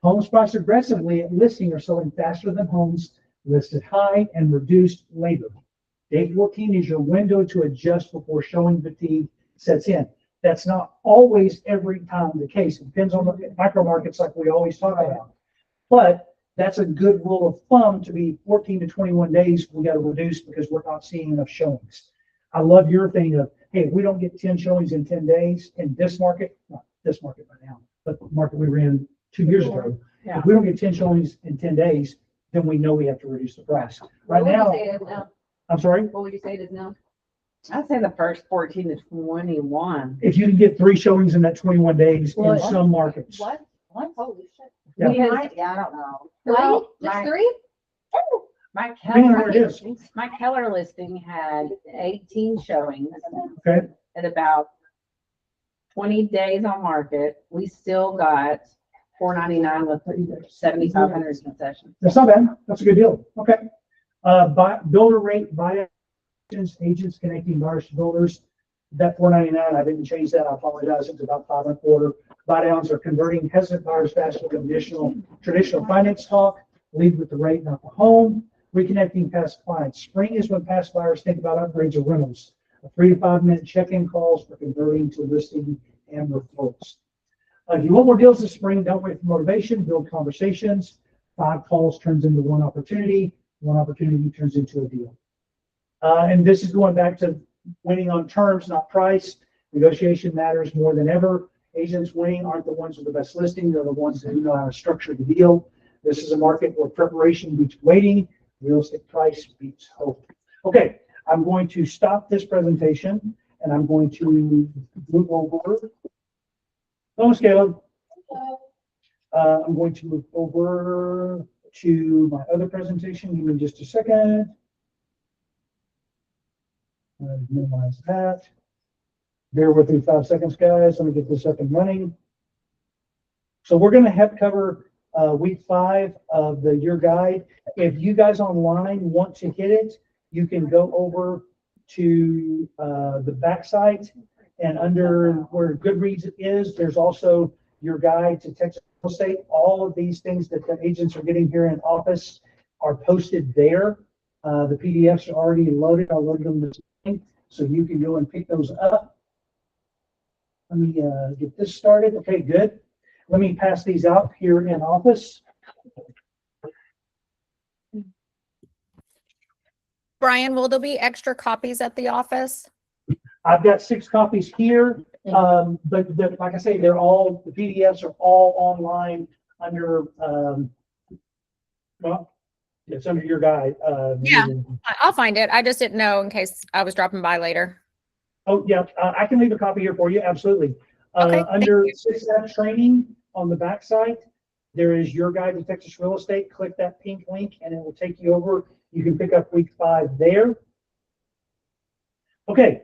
[SPEAKER 1] Homes priced aggressively at listing are selling faster than homes listed high and reduced later. Day 14 is your window to adjust before showing fatigue sets in. That's not always every time the case. It depends on the micro markets like we always talk about. But that's a good rule of thumb to be 14 to 21 days. We got to reduce because we're not seeing enough showings. I love your thing of, hey, if we don't get 10 showings in 10 days in this market, not this market right now, but the market we were in 2 years ago.
[SPEAKER 2] Yeah.
[SPEAKER 1] If we don't get 10 showings in 10 days, then we know we have to reduce the price. Right
[SPEAKER 6] What would
[SPEAKER 1] now,
[SPEAKER 6] you say it is now?
[SPEAKER 1] I'm sorry,
[SPEAKER 6] What would you say it is now?
[SPEAKER 2] I'd say the first 14 to 21.
[SPEAKER 1] if you can get 3 showings in that 21 days in
[SPEAKER 2] Well,
[SPEAKER 1] some markets.
[SPEAKER 6] What? Holy shit.
[SPEAKER 1] Yeah.
[SPEAKER 2] I don't know.
[SPEAKER 6] Well, just
[SPEAKER 2] my-
[SPEAKER 6] 3?
[SPEAKER 2] My
[SPEAKER 1] Depending on where it
[SPEAKER 2] Keller,
[SPEAKER 1] is.
[SPEAKER 2] my Keller listing had 18 showings
[SPEAKER 1] Okay,
[SPEAKER 2] at about 20 days on market. We still got $499 with 7,500 concessions.
[SPEAKER 1] that's not bad. That's a good deal. Okay. Builder rate, buy agents connecting buyers to builders. That $499, I didn't change that. I apologize. It's about 5.25. Buy downs are converting hesitant buyers faster than traditional finance talk. Lead with the rate, not the home. Reconnecting past clients. Spring is when past buyers think about upgrades or rentals. 3 to 5 minute check-in calls for converting to listing and referrals. If you want more deals this spring, don't wait for motivation. Build conversations. 5 calls turns into 1 opportunity. 1 opportunity turns into a deal. And this is going back to winning on terms, not price. Negotiation matters more than ever. Agents winning aren't the ones with the best listing. They're the ones that know how to structure the deal. This is a market where preparation beats waiting. Real estate price beats hope. Okay, I'm going to stop this presentation and I'm going to move over. Hello, Caleb. I'm going to move over to my other presentation. Give me just a second. Minimize that. Bear with me 5 seconds, guys. Let me get this up and running. So we're going to have cover week 5 of the year guide. If you guys online want to hit it, you can go over to the backside and under where Goodreads is, there's also your guide to Texas real estate. All of these things that the agents are getting here in office are posted there. The PDFs are already loaded. I loaded them this morning, so you can go and pick those up. Let me get this started. Okay, good. Let me pass these out here in office.
[SPEAKER 7] Brian, will there be extra copies at the office?
[SPEAKER 1] I've got 6 copies here, but like I say, they're all, the PDFs are all online under, well, it's under your guide.
[SPEAKER 7] Yeah. I'll find it. I just didn't know in case I was dropping by later.
[SPEAKER 1] Oh, yeah, I can leave a copy here for you, absolutely.
[SPEAKER 7] Okay, thank
[SPEAKER 1] Under
[SPEAKER 7] you.
[SPEAKER 1] success training on the backside, there is Your Guide to Texas Real Estate. Click that pink link and it will take you over. You can pick up week 5 there. Okay,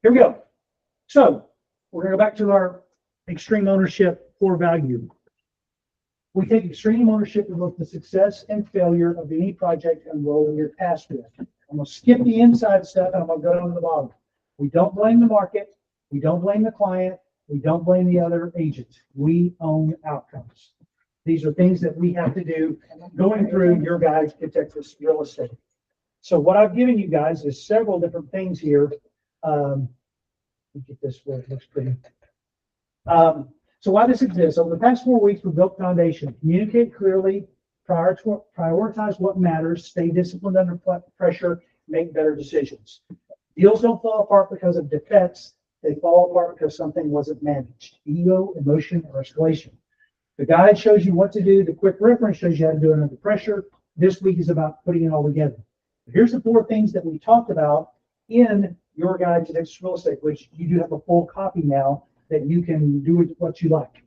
[SPEAKER 1] here we go. So we're gonna go back to our extreme ownership core value. We take extreme ownership of both the success and failure of any project and role you're tasked with. I'm gonna skip the inside stuff and I'm gonna go down to the bottom. We don't blame the market. We don't blame the client. We don't blame the other agent. We own outcomes. These are things that we have to do going through Your Guide to Texas Real Estate. So what I've given you guys is several different things here. Let me get this where it looks pretty. So why this exists, over the past 4 weeks, we've built foundation. Communicate clearly, prioritize what matters, stay disciplined under pressure, make better decisions. Deals don't fall apart because of defects. They fall apart because something wasn't managed. Ego, emotion, or escalation. The guide shows you what to do. The quick reference shows you how to do it under pressure. This week is about putting it all together. Here's the 4 things that we talked about in Your Guide to Texas Real Estate, which you do have a full copy now that you can do with what you like.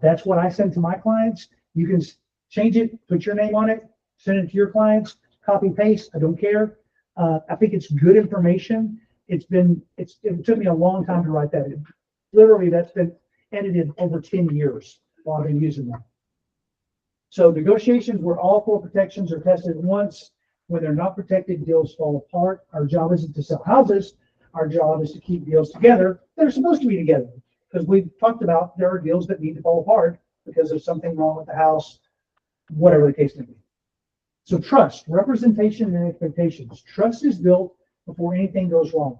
[SPEAKER 1] That's what I send to my clients. You can change it, put your name on it, send it to your clients, copy paste. I don't care. I think it's good information. It took me a long time to write that. Literally, that's been edited over 10 years while I've been using that. So negotiations where all 4 protections are tested once. When they're not protected, deals fall apart. Our job isn't to sell houses. Our job is to keep deals together. They're supposed to be together because we've talked about there are deals that need to fall apart because there's something wrong with the house, whatever the case may be. So trust, representation, and expectations. Trust is built before anything goes wrong.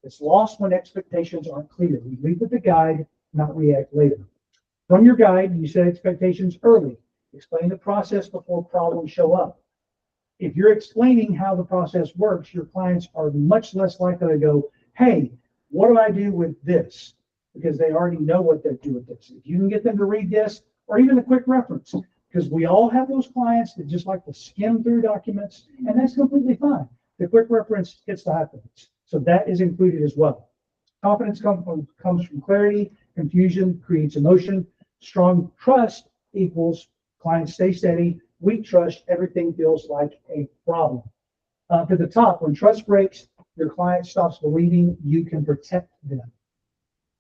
[SPEAKER 1] It's lost when expectations aren't clear. We lead with the guide, not react later. From your guide, you set expectations early. Explain the process before problems show up. If you're explaining how the process works, your clients are much less likely to go, hey, what do I do with this? Because they already know what they do with this. If you can get them to read this, or even a quick reference, because we all have those clients that just like to skim through documents, and that's completely fine. The quick reference hits the high points. So that is included as well. Confidence comes from clarity. Confusion creates emotion. Strong trust equals clients stay steady. Weak trust, everything feels like a problem. To the top, when trust breaks, your client stops believing you can protect them.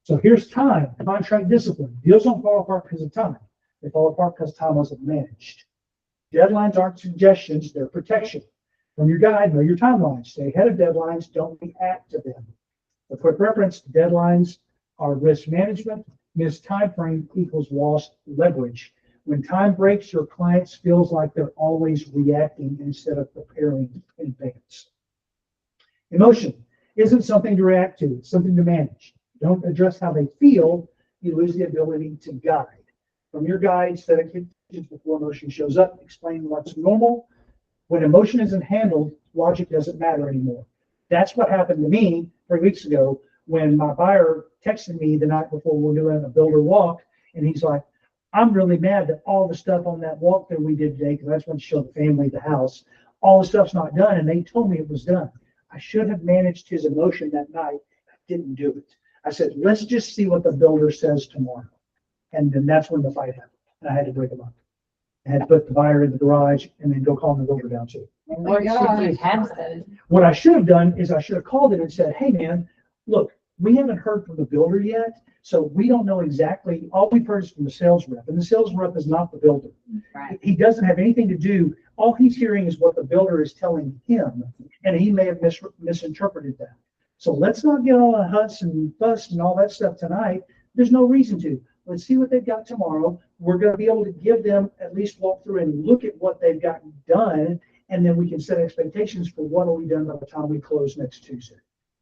[SPEAKER 1] So here's time, contract discipline. Deals don't fall apart because of time. They fall apart because time wasn't managed. Deadlines aren't suggestions, they're protection. From your guide, know your timelines. Stay ahead of deadlines, don't react to them. A quick reference, deadlines are risk management. Missed time frame equals lost leverage. When time breaks, your clients feels like they're always reacting instead of preparing in advance. Emotion isn't something to react to, it's something to manage. Don't address how they feel, you lose the ability to guide. From your guide, set expectations before emotion shows up, explain what's normal. When emotion isn't handled, logic doesn't matter anymore. That's what happened to me 3 weeks ago when my buyer texted me the night before we're doing a builder walk, and he's like, I'm really mad that all the stuff on that walkthrough we did today, because that's when she showed the family the house, all the stuff's not done, and they told me it was done. I should have managed his emotion that night. I didn't do it. I said, let's just see what the builder says tomorrow. And then that's when the fight happened. And I had to break them up. I had to put the buyer in the garage and then go calm the builder down too.
[SPEAKER 2] What should you have said?
[SPEAKER 1] What I should have done is I should have called him and said, hey man, look, we haven't heard from the builder yet. So we don't know exactly, all we've heard is from the sales rep, and the sales rep is not the builder.
[SPEAKER 2] Right.
[SPEAKER 1] He doesn't have anything to do, all he's hearing is what the builder is telling him, and he may have misinterpreted that. So let's not get all the huss and fuss and all that stuff tonight. There's no reason to. Let's see what they've got tomorrow. We're going to be able to give them at least walk through and look at what they've gotten done, and then we can set expectations for what will be done by the time we close next Tuesday.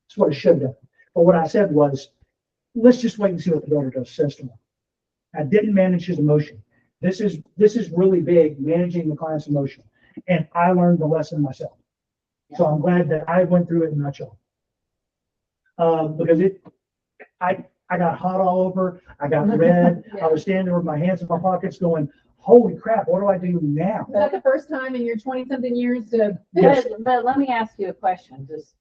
[SPEAKER 1] That's what I should have done. But what I said was, let's just wait and see what the builder says tomorrow. I didn't manage his emotion. This is really big, managing the client's emotion. And I learned the lesson myself. So I'm glad that I went through it in a nutshell. Because I got hot all over. I got red. I was standing there with my hands in my pockets going, holy crap, what do I do now?
[SPEAKER 6] Is that the first time in your 20-something years to?
[SPEAKER 1] Yes.
[SPEAKER 2] But let me ask you a question. Just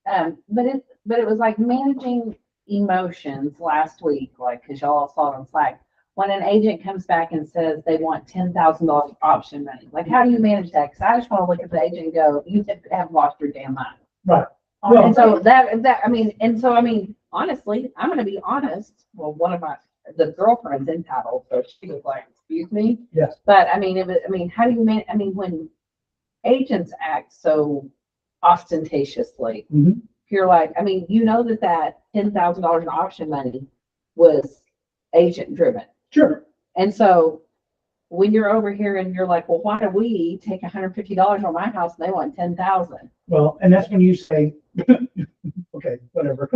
[SPEAKER 2] but it was like managing emotions last week, like, cause y'all saw it on Slack. When an agent comes back and says they want $10,000 option money, like, how do you manage that? Cause I just wanna look at the agent and go, you have lost your damn mind.
[SPEAKER 1] Right. Well-
[SPEAKER 2] And so I mean, honestly, I'm gonna be honest, well, one of the girlfriend's entitled, so she was like, excuse me?
[SPEAKER 1] Yes.
[SPEAKER 2] But I mean, how do you when agents act so ostentatiously,
[SPEAKER 1] Mhm.
[SPEAKER 2] you're like, I mean, you know that $10,000 in option money was agent driven.
[SPEAKER 1] Sure.
[SPEAKER 2] And so when you're over here and you're like, well, why do we take $150 on my house and they want 10,000?
[SPEAKER 1] Well, and that's when you say, okay, whatever.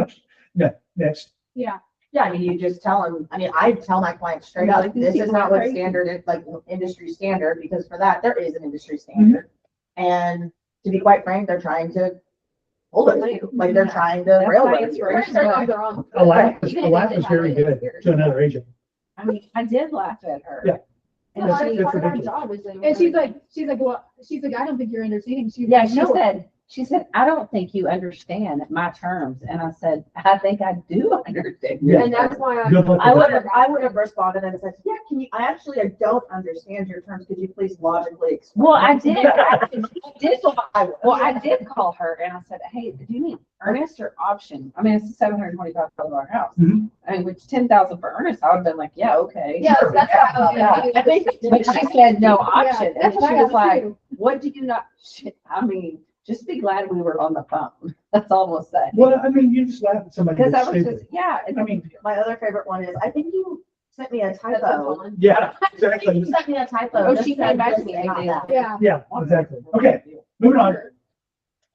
[SPEAKER 1] No, next.
[SPEAKER 6] Yeah.
[SPEAKER 8] Yeah, I mean, you just tell them, I mean, I tell my clients straight
[SPEAKER 2] Yeah,
[SPEAKER 8] up,
[SPEAKER 2] like, these
[SPEAKER 8] this is
[SPEAKER 2] people
[SPEAKER 8] not
[SPEAKER 2] are
[SPEAKER 8] what
[SPEAKER 2] crazy.
[SPEAKER 8] standard is, like industry standard, because for that, there is an industry standard. And to be quite frank, they're trying to hold it, like they're trying to
[SPEAKER 2] That's my
[SPEAKER 8] railroad you.
[SPEAKER 2] inspiration.
[SPEAKER 1] Alaska's very good to another agent.
[SPEAKER 2] I mean, I did laugh at her.
[SPEAKER 1] Yeah.
[SPEAKER 2] And
[SPEAKER 1] That's-
[SPEAKER 2] she,
[SPEAKER 1] that's ridiculous.
[SPEAKER 6] And she's like, well, I don't think you're understanding.
[SPEAKER 2] yeah, she said, I don't think you understand my terms. And I said, I think I do understand.
[SPEAKER 1] Yeah.
[SPEAKER 6] And that's why
[SPEAKER 1] Good luck
[SPEAKER 8] I
[SPEAKER 1] with
[SPEAKER 8] would
[SPEAKER 1] that.
[SPEAKER 8] have responded and said, yeah, I don't understand your terms. Could you please logically explain?
[SPEAKER 2] Well, I did call her and I said, hey, do you mean earnest or option? I mean, it's a $725 house.
[SPEAKER 1] Mhm.
[SPEAKER 2] I mean, which 10,000 for earnest, I would have been like, yeah, okay.
[SPEAKER 6] Yeah, that's
[SPEAKER 2] Yeah.
[SPEAKER 6] I think.
[SPEAKER 2] But she said no option.
[SPEAKER 6] Yeah,
[SPEAKER 2] And
[SPEAKER 6] that's
[SPEAKER 2] she
[SPEAKER 6] what I
[SPEAKER 2] was like,
[SPEAKER 6] too.
[SPEAKER 2] what do you not, shit, I mean, just be glad we were on the phone. That's all I'm saying.
[SPEAKER 1] Well, I mean, you just laugh at somebody
[SPEAKER 2] Because
[SPEAKER 1] that's
[SPEAKER 2] I was
[SPEAKER 1] stupid.
[SPEAKER 2] just, yeah.
[SPEAKER 1] I mean,
[SPEAKER 8] My other favorite one is, I think you sent me a typo.
[SPEAKER 1] yeah,
[SPEAKER 8] You
[SPEAKER 1] exactly.
[SPEAKER 8] sent me a typo.
[SPEAKER 2] Oh,
[SPEAKER 8] This
[SPEAKER 2] she
[SPEAKER 8] said
[SPEAKER 2] came back to
[SPEAKER 8] this
[SPEAKER 2] me
[SPEAKER 8] and not
[SPEAKER 2] 8 days
[SPEAKER 8] that.
[SPEAKER 6] Yeah.
[SPEAKER 1] Yeah, exactly. Okay, moving on.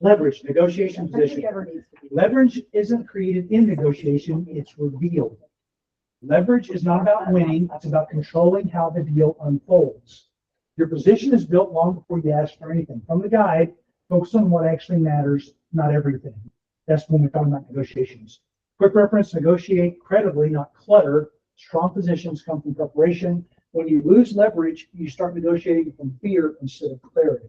[SPEAKER 1] Leverage, negotiation
[SPEAKER 8] I think
[SPEAKER 1] position.
[SPEAKER 8] it ever needs to be.
[SPEAKER 1] Leverage isn't created in negotiation, it's revealed. Leverage is not about winning, it's about controlling how the deal unfolds. Your position is built long before you ask for anything. From the guide, focus on what actually matters, not everything. That's when we're talking about negotiations. Quick reference, negotiate credibly, not clutter. Strong positions come from preparation. When you lose leverage, you start negotiating from fear instead of clarity.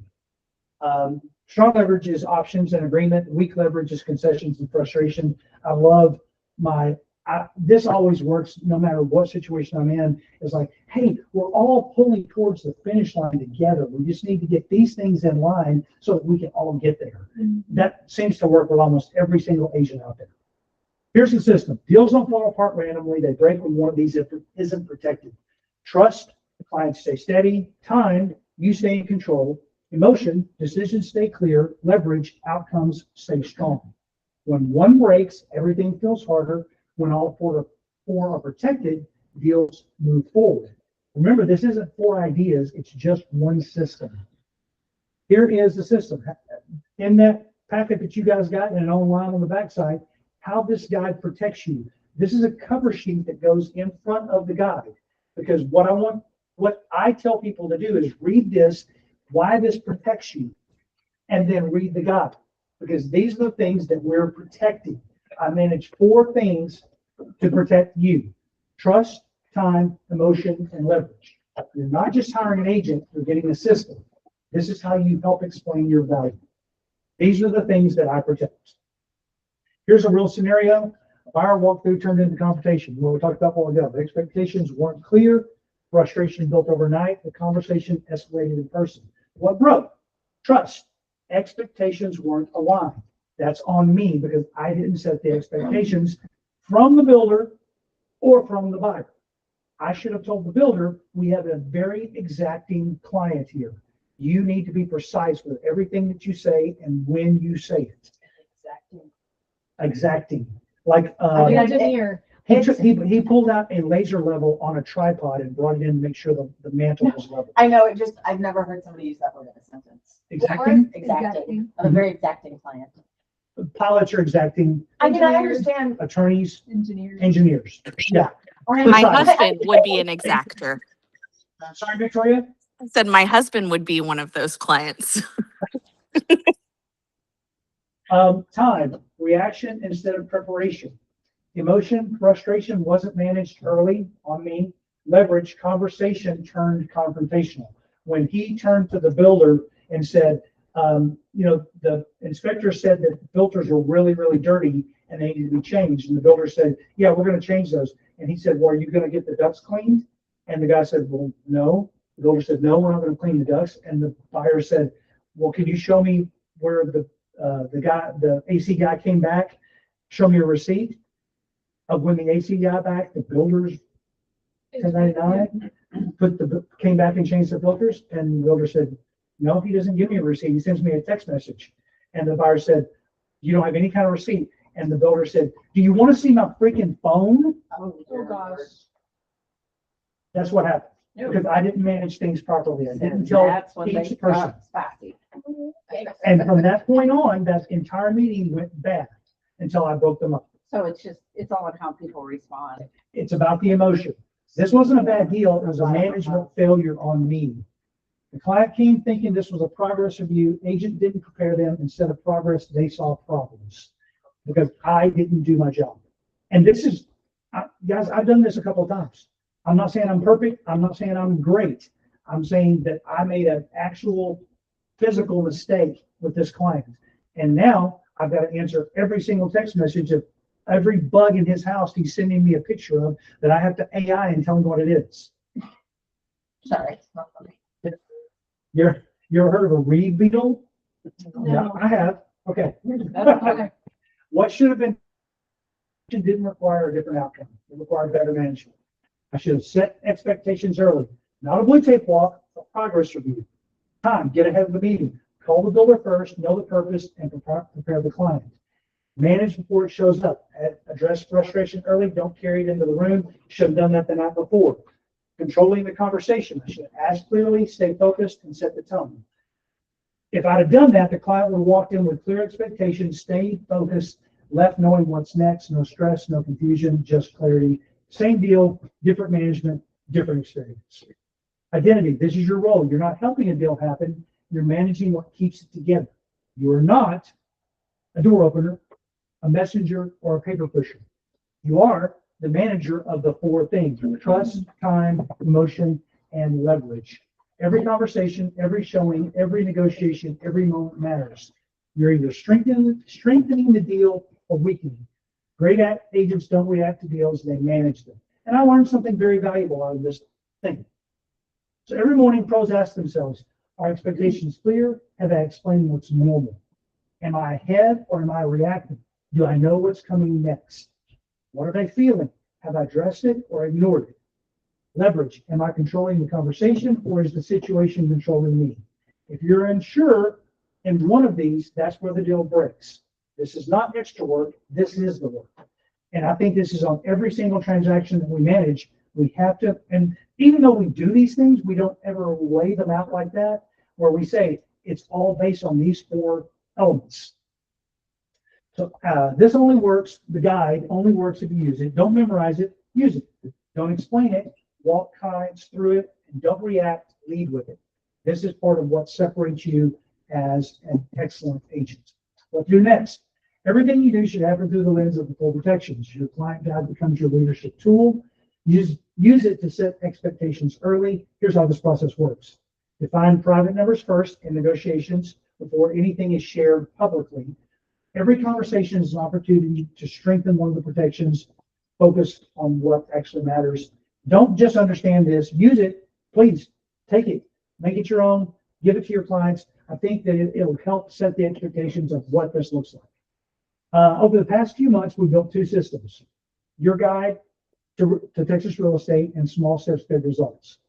[SPEAKER 1] Strong leverage is options and agreement. Weak leverage is concessions and frustration. I love this always works no matter what situation I'm in. It's like, hey, we're all pulling towards the finish line together. We just need to get these things in line so that we can all get there. That seems to work with almost every single agent out there. Here's the system. Deals don't fall apart randomly. They break when one of these isn't protected. Trust, the client stay steady. Time, you stay in control. Emotion, decisions stay clear. Leverage, outcomes stay strong. When one breaks, everything feels harder. When all four are protected, deals move forward. Remember, this isn't 4 ideas, it's just one system. Here is the system. In that packet that you guys got and online on the backside, how this guide protects you. This is a cover sheet that goes in front of the guide, because what I tell people to do is read this, why this protects you, and then read the guide, because these are the things that we're protecting. I manage 4 things to protect you: trust, time, emotion, and leverage. You're not just hiring an agent, you're getting a system. This is how you help explain your value. These are the things that I protect. Here's a real scenario. A buyer walkthrough turned into confrontation. What we talked about a while ago. The expectations weren't clear. Frustration built overnight. The conversation escalated in person. What broke? Trust. Expectations weren't aligned. That's on me because I didn't set the expectations from the builder or from the buyer. I should have told the builder, we have a very exacting client here. You need to be precise with everything that you say and when you say it. Exacting. Like,
[SPEAKER 6] Engineer.
[SPEAKER 1] he pulled out a laser level on a tripod and brought it in to make sure the mantle was level.
[SPEAKER 8] I know, I've never heard somebody use that word in a sentence.
[SPEAKER 1] Exacting.
[SPEAKER 8] Exacting. I'm a very exacting client.
[SPEAKER 1] Pilots are exacting,
[SPEAKER 8] I mean, I
[SPEAKER 6] Engineers.
[SPEAKER 8] understand.
[SPEAKER 1] attorneys,
[SPEAKER 6] Engineer.
[SPEAKER 1] engineers. Yeah.
[SPEAKER 9] My
[SPEAKER 1] Precise.
[SPEAKER 9] husband would be an exactor.
[SPEAKER 1] Sorry, Victoria?
[SPEAKER 9] I said my husband would be one of those clients.
[SPEAKER 1] Time, reaction instead of preparation. Emotion, frustration wasn't managed early on me. Leverage, conversation turned confrontational. When he turned to the builder and said, The inspector said that the filters were really, really dirty and they needed to be changed. And the builder said, yeah, we're gonna change those. And he said, well, are you gonna get the ducts cleaned? And the guy said, well, no. The builder said, no, we're not gonna clean the ducts. And the buyer said, well, can you show me where the AC guy came back? Show me a receipt of when the AC got back, the builder's 1099, came back and changed the filters. And the builder said, no, he doesn't give me a receipt. He sends me a text message. And the buyer said, you don't have any kind of receipt. And the builder said, do you want to see my freaking phone?
[SPEAKER 2] Oh,
[SPEAKER 6] gosh.
[SPEAKER 1] That's what happened. Because I didn't manage things properly. I didn't tell
[SPEAKER 2] That's when they
[SPEAKER 1] each person.
[SPEAKER 2] got spicy.
[SPEAKER 1] And from that point on, that entire meeting went bad until I broke them up.
[SPEAKER 2] So it's all in how people respond.
[SPEAKER 1] It's about the emotion. This wasn't a bad deal. It was a management failure on me. The client came thinking this was a progress review. Agent didn't prepare them. Instead of progress, they saw problems because I didn't do my job. And this is, guys, I've done this a couple of times. I'm not saying I'm perfect. I'm not saying I'm great. I'm saying that I made an actual physical mistake with this client. And now I've got to answer every single text message of every bug in his house he's sending me a picture of that I have to AI and tell him what it is.
[SPEAKER 8] Sorry, it's not funny.
[SPEAKER 1] You ever heard of a reed beetle? Yeah, I have. Okay. What should have been didn't require a different outcome. It required better management. I should have set expectations early. Not a blue tape walk, a progress review. Time, get ahead of the meeting. Call the builder first, know the purpose, and prepare the client. Manage before it shows up. Address frustration early. Don't carry it into the room. Should have done that the night before. Controlling the conversation. I should have asked clearly, stay focused, and set the tone. If I'd have done that, the client would have walked in with clear expectations, stayed focused, left knowing what's next, no stress, no confusion, just clarity. Same deal, different management, different experience. Identity, this is your role. You're not helping a deal happen. You're managing what keeps it together. You are not a door opener, a messenger, or a paper pusher. You are the manager of the four things: trust, time, emotion, and leverage. Every conversation, every showing, every negotiation, every moment matters. You're either strengthening the deal or weakening. Great agents don't react to deals, they manage them. And I learned something very valuable out of this thing. So every morning, pros ask themselves, are expectations clear? Have I explained what's normal? Am I ahead or am I reacting? Do I know what's coming next? What are they feeling? Have I addressed it or ignored it? Leverage, am I controlling the conversation or is the situation controlling me? If you're unsure in one of these, that's where the deal breaks. This is not extra work, this is the work. And I think this is on every single transaction that we manage. We have to, and even though we do these things, we don't ever lay them out like that, where we say it's all based on these four elements. So this only works, the guide only works if you use it. Don't memorize it, use it. Don't explain it, walk clients through it, and don't react, lead with it. This is part of what separates you as an excellent agent. What to do next? Everything you do should happen through the lens of the full protections. Your client guide becomes your leadership tool. Use it to set expectations early. Here's how this process works. Define private numbers first in negotiations before anything is shared publicly. Every conversation is an opportunity to strengthen one of the protections. Focus on what actually matters. Don't just understand this. Use it. Please take it. Make it your own. Give it to your clients. I think that it'll help set the expectations of what this looks like. Over the past few months, we built two systems. Your guide to Texas real estate and small steps, big results.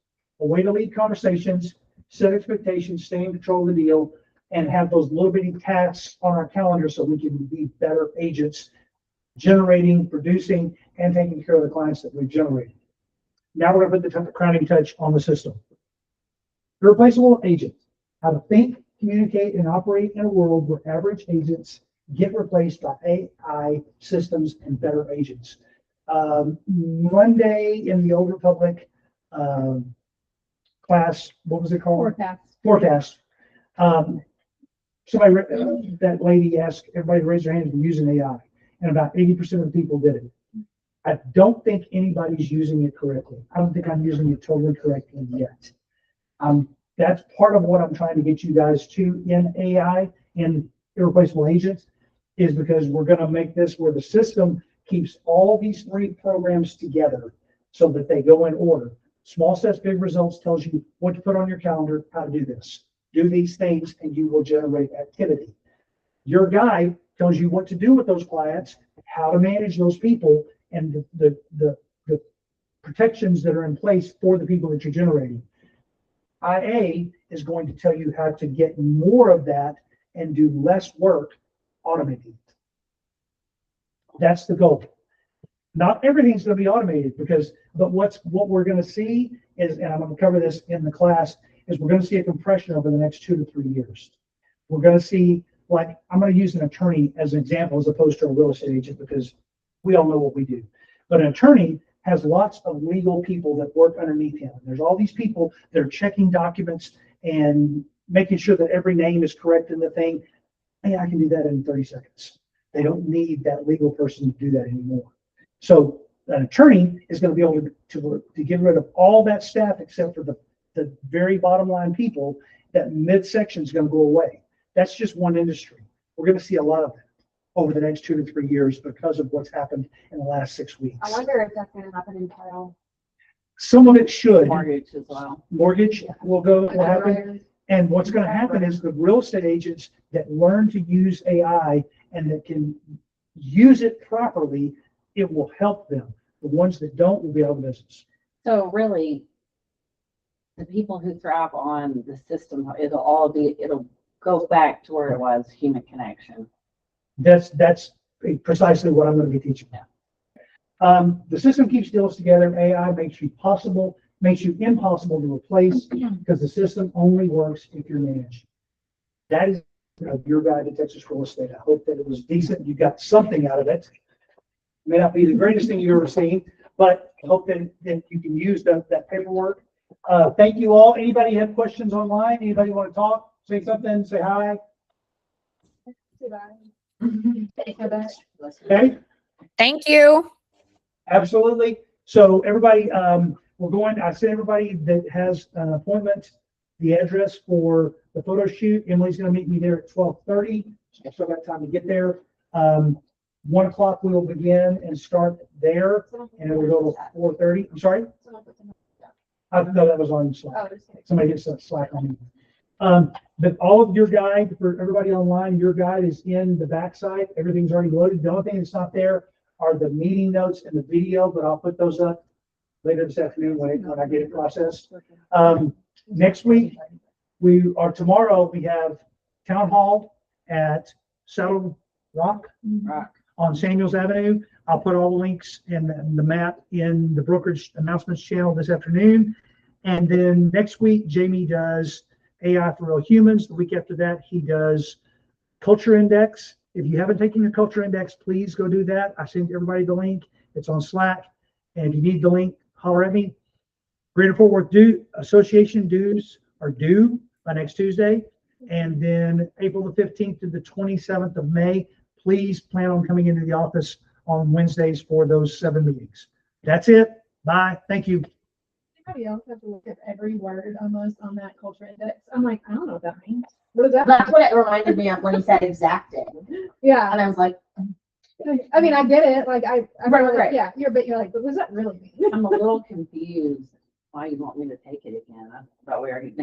[SPEAKER 1] A way to lead conversations, set expectations, stay in control of the deal, and have those little bitty tasks on our calendar so we can be better agents, generating, producing, and taking care of the clients that we've generated. Now we're going to put the crowning touch on the system. Irreplaceable agent. How to think, communicate, and operate in a world where average agents get replaced by AI systems and better agents. Monday in the Old Republic class, what was it called? Forecast. That lady asked everybody to raise their hand if they're using AI, and about 80% of the people did it. I don't think anybody's using it correctly. I don't think I'm using it totally correctly yet. I'm That's part of what I'm trying to get you guys to in AI, in irreplaceable agents, is because we're gonna make this where the system keeps all these 3 programs together so that they go in order. Small steps, big results tells you what to put on your calendar, how to do this. Do these things and you will generate activity. Your guide tells you what to do with those clients, how to manage those people, and the protections that are in place for the people that you're generating. IA is going to tell you how to get more of that and do less work automating it. That's the goal. Not everything's going to be automated but what we're going to see is, and I'm going to cover this in the class, is we're going to see a compression over the next 2 to 3 years. We're going to see, like, I'm going to use an attorney as an example as opposed to a real estate agent because we all know what we do. But an attorney has lots of legal people that work underneath him. There's all these people that are checking documents and making sure that every name is correct in the thing. Hey, I can do that in 30 seconds. They don't need that legal person to do that anymore. So an attorney is going to be able to get rid of all that staff except for the very bottom line people. That midsection is going to go away. That's just one industry. We're going to see a lot of that over the next 2 to 3 years because of what's happened in the last 6 weeks.
[SPEAKER 6] I wonder if that's gonna happen in title.
[SPEAKER 1] Some of it should.
[SPEAKER 2] Mortgage as well.
[SPEAKER 1] Mortgage will happen. And what's going to happen is the real estate agents that learn to use AI and that can use it properly, it will help them. The ones that don't will be out of business.
[SPEAKER 2] So really, the people who thrive on the system, it'll go back to where it was, human connection.
[SPEAKER 1] That's precisely what I'm going to be teaching now. The system keeps deals together. AI makes you impossible to replace because the system only works if you're managed. That is your guide to Texas real estate. I hope that it was decent. You got something out of it. May not be the greatest thing you've ever seen, but I hope that you can use that paperwork. Thank you all. Anybody have questions online? Anybody want to talk? Say something, say hi. Okay,
[SPEAKER 7] Thank you.
[SPEAKER 1] absolutely. So everybody, I sent everybody that has an appointment, the address for the photo shoot. Emily's going to meet me there at 12:30. So I still got time to get there. 1 o'clock we will begin and start there, and it will go to 4:30. I'm sorry. No, that was on Slack. Somebody gets that Slack on me. But all of your guide for everybody online, your guide is in the backside. Everything's already loaded. The only thing that's not there are the meeting notes and the video, but I'll put those up later this afternoon when I get it processed. Next week, tomorrow we have town hall at Saddle Rock on Samuels Avenue. I'll put all the links and the map in the brokerage announcements channel this afternoon. And then next week, Jamie does AI for Real Humans. The week after that, he does Culture Index. If you haven't taken your Culture Index, please go do that. I sent everybody the link. It's on Slack. And if you need the link, holler at me. Greater Fort Worth Association dues are due by next Tuesday. And then April the 15th to the 27th of May, please plan on coming into the office on Wednesdays for those 7 meetings. That's it. Bye. Thank you.
[SPEAKER 10] Everybody else have to look at every word almost on that culture index. I'm like, I don't know what that means. What does that
[SPEAKER 8] That's
[SPEAKER 10] mean?
[SPEAKER 8] what it reminded me of when he said exacting.
[SPEAKER 10] Yeah.
[SPEAKER 8] And I was like,
[SPEAKER 10] I mean, I get it. Like I
[SPEAKER 8] Right.
[SPEAKER 10] yeah, but you're like, but what does that really mean?
[SPEAKER 2] I'm a little confused why you want me to take it again. I thought we already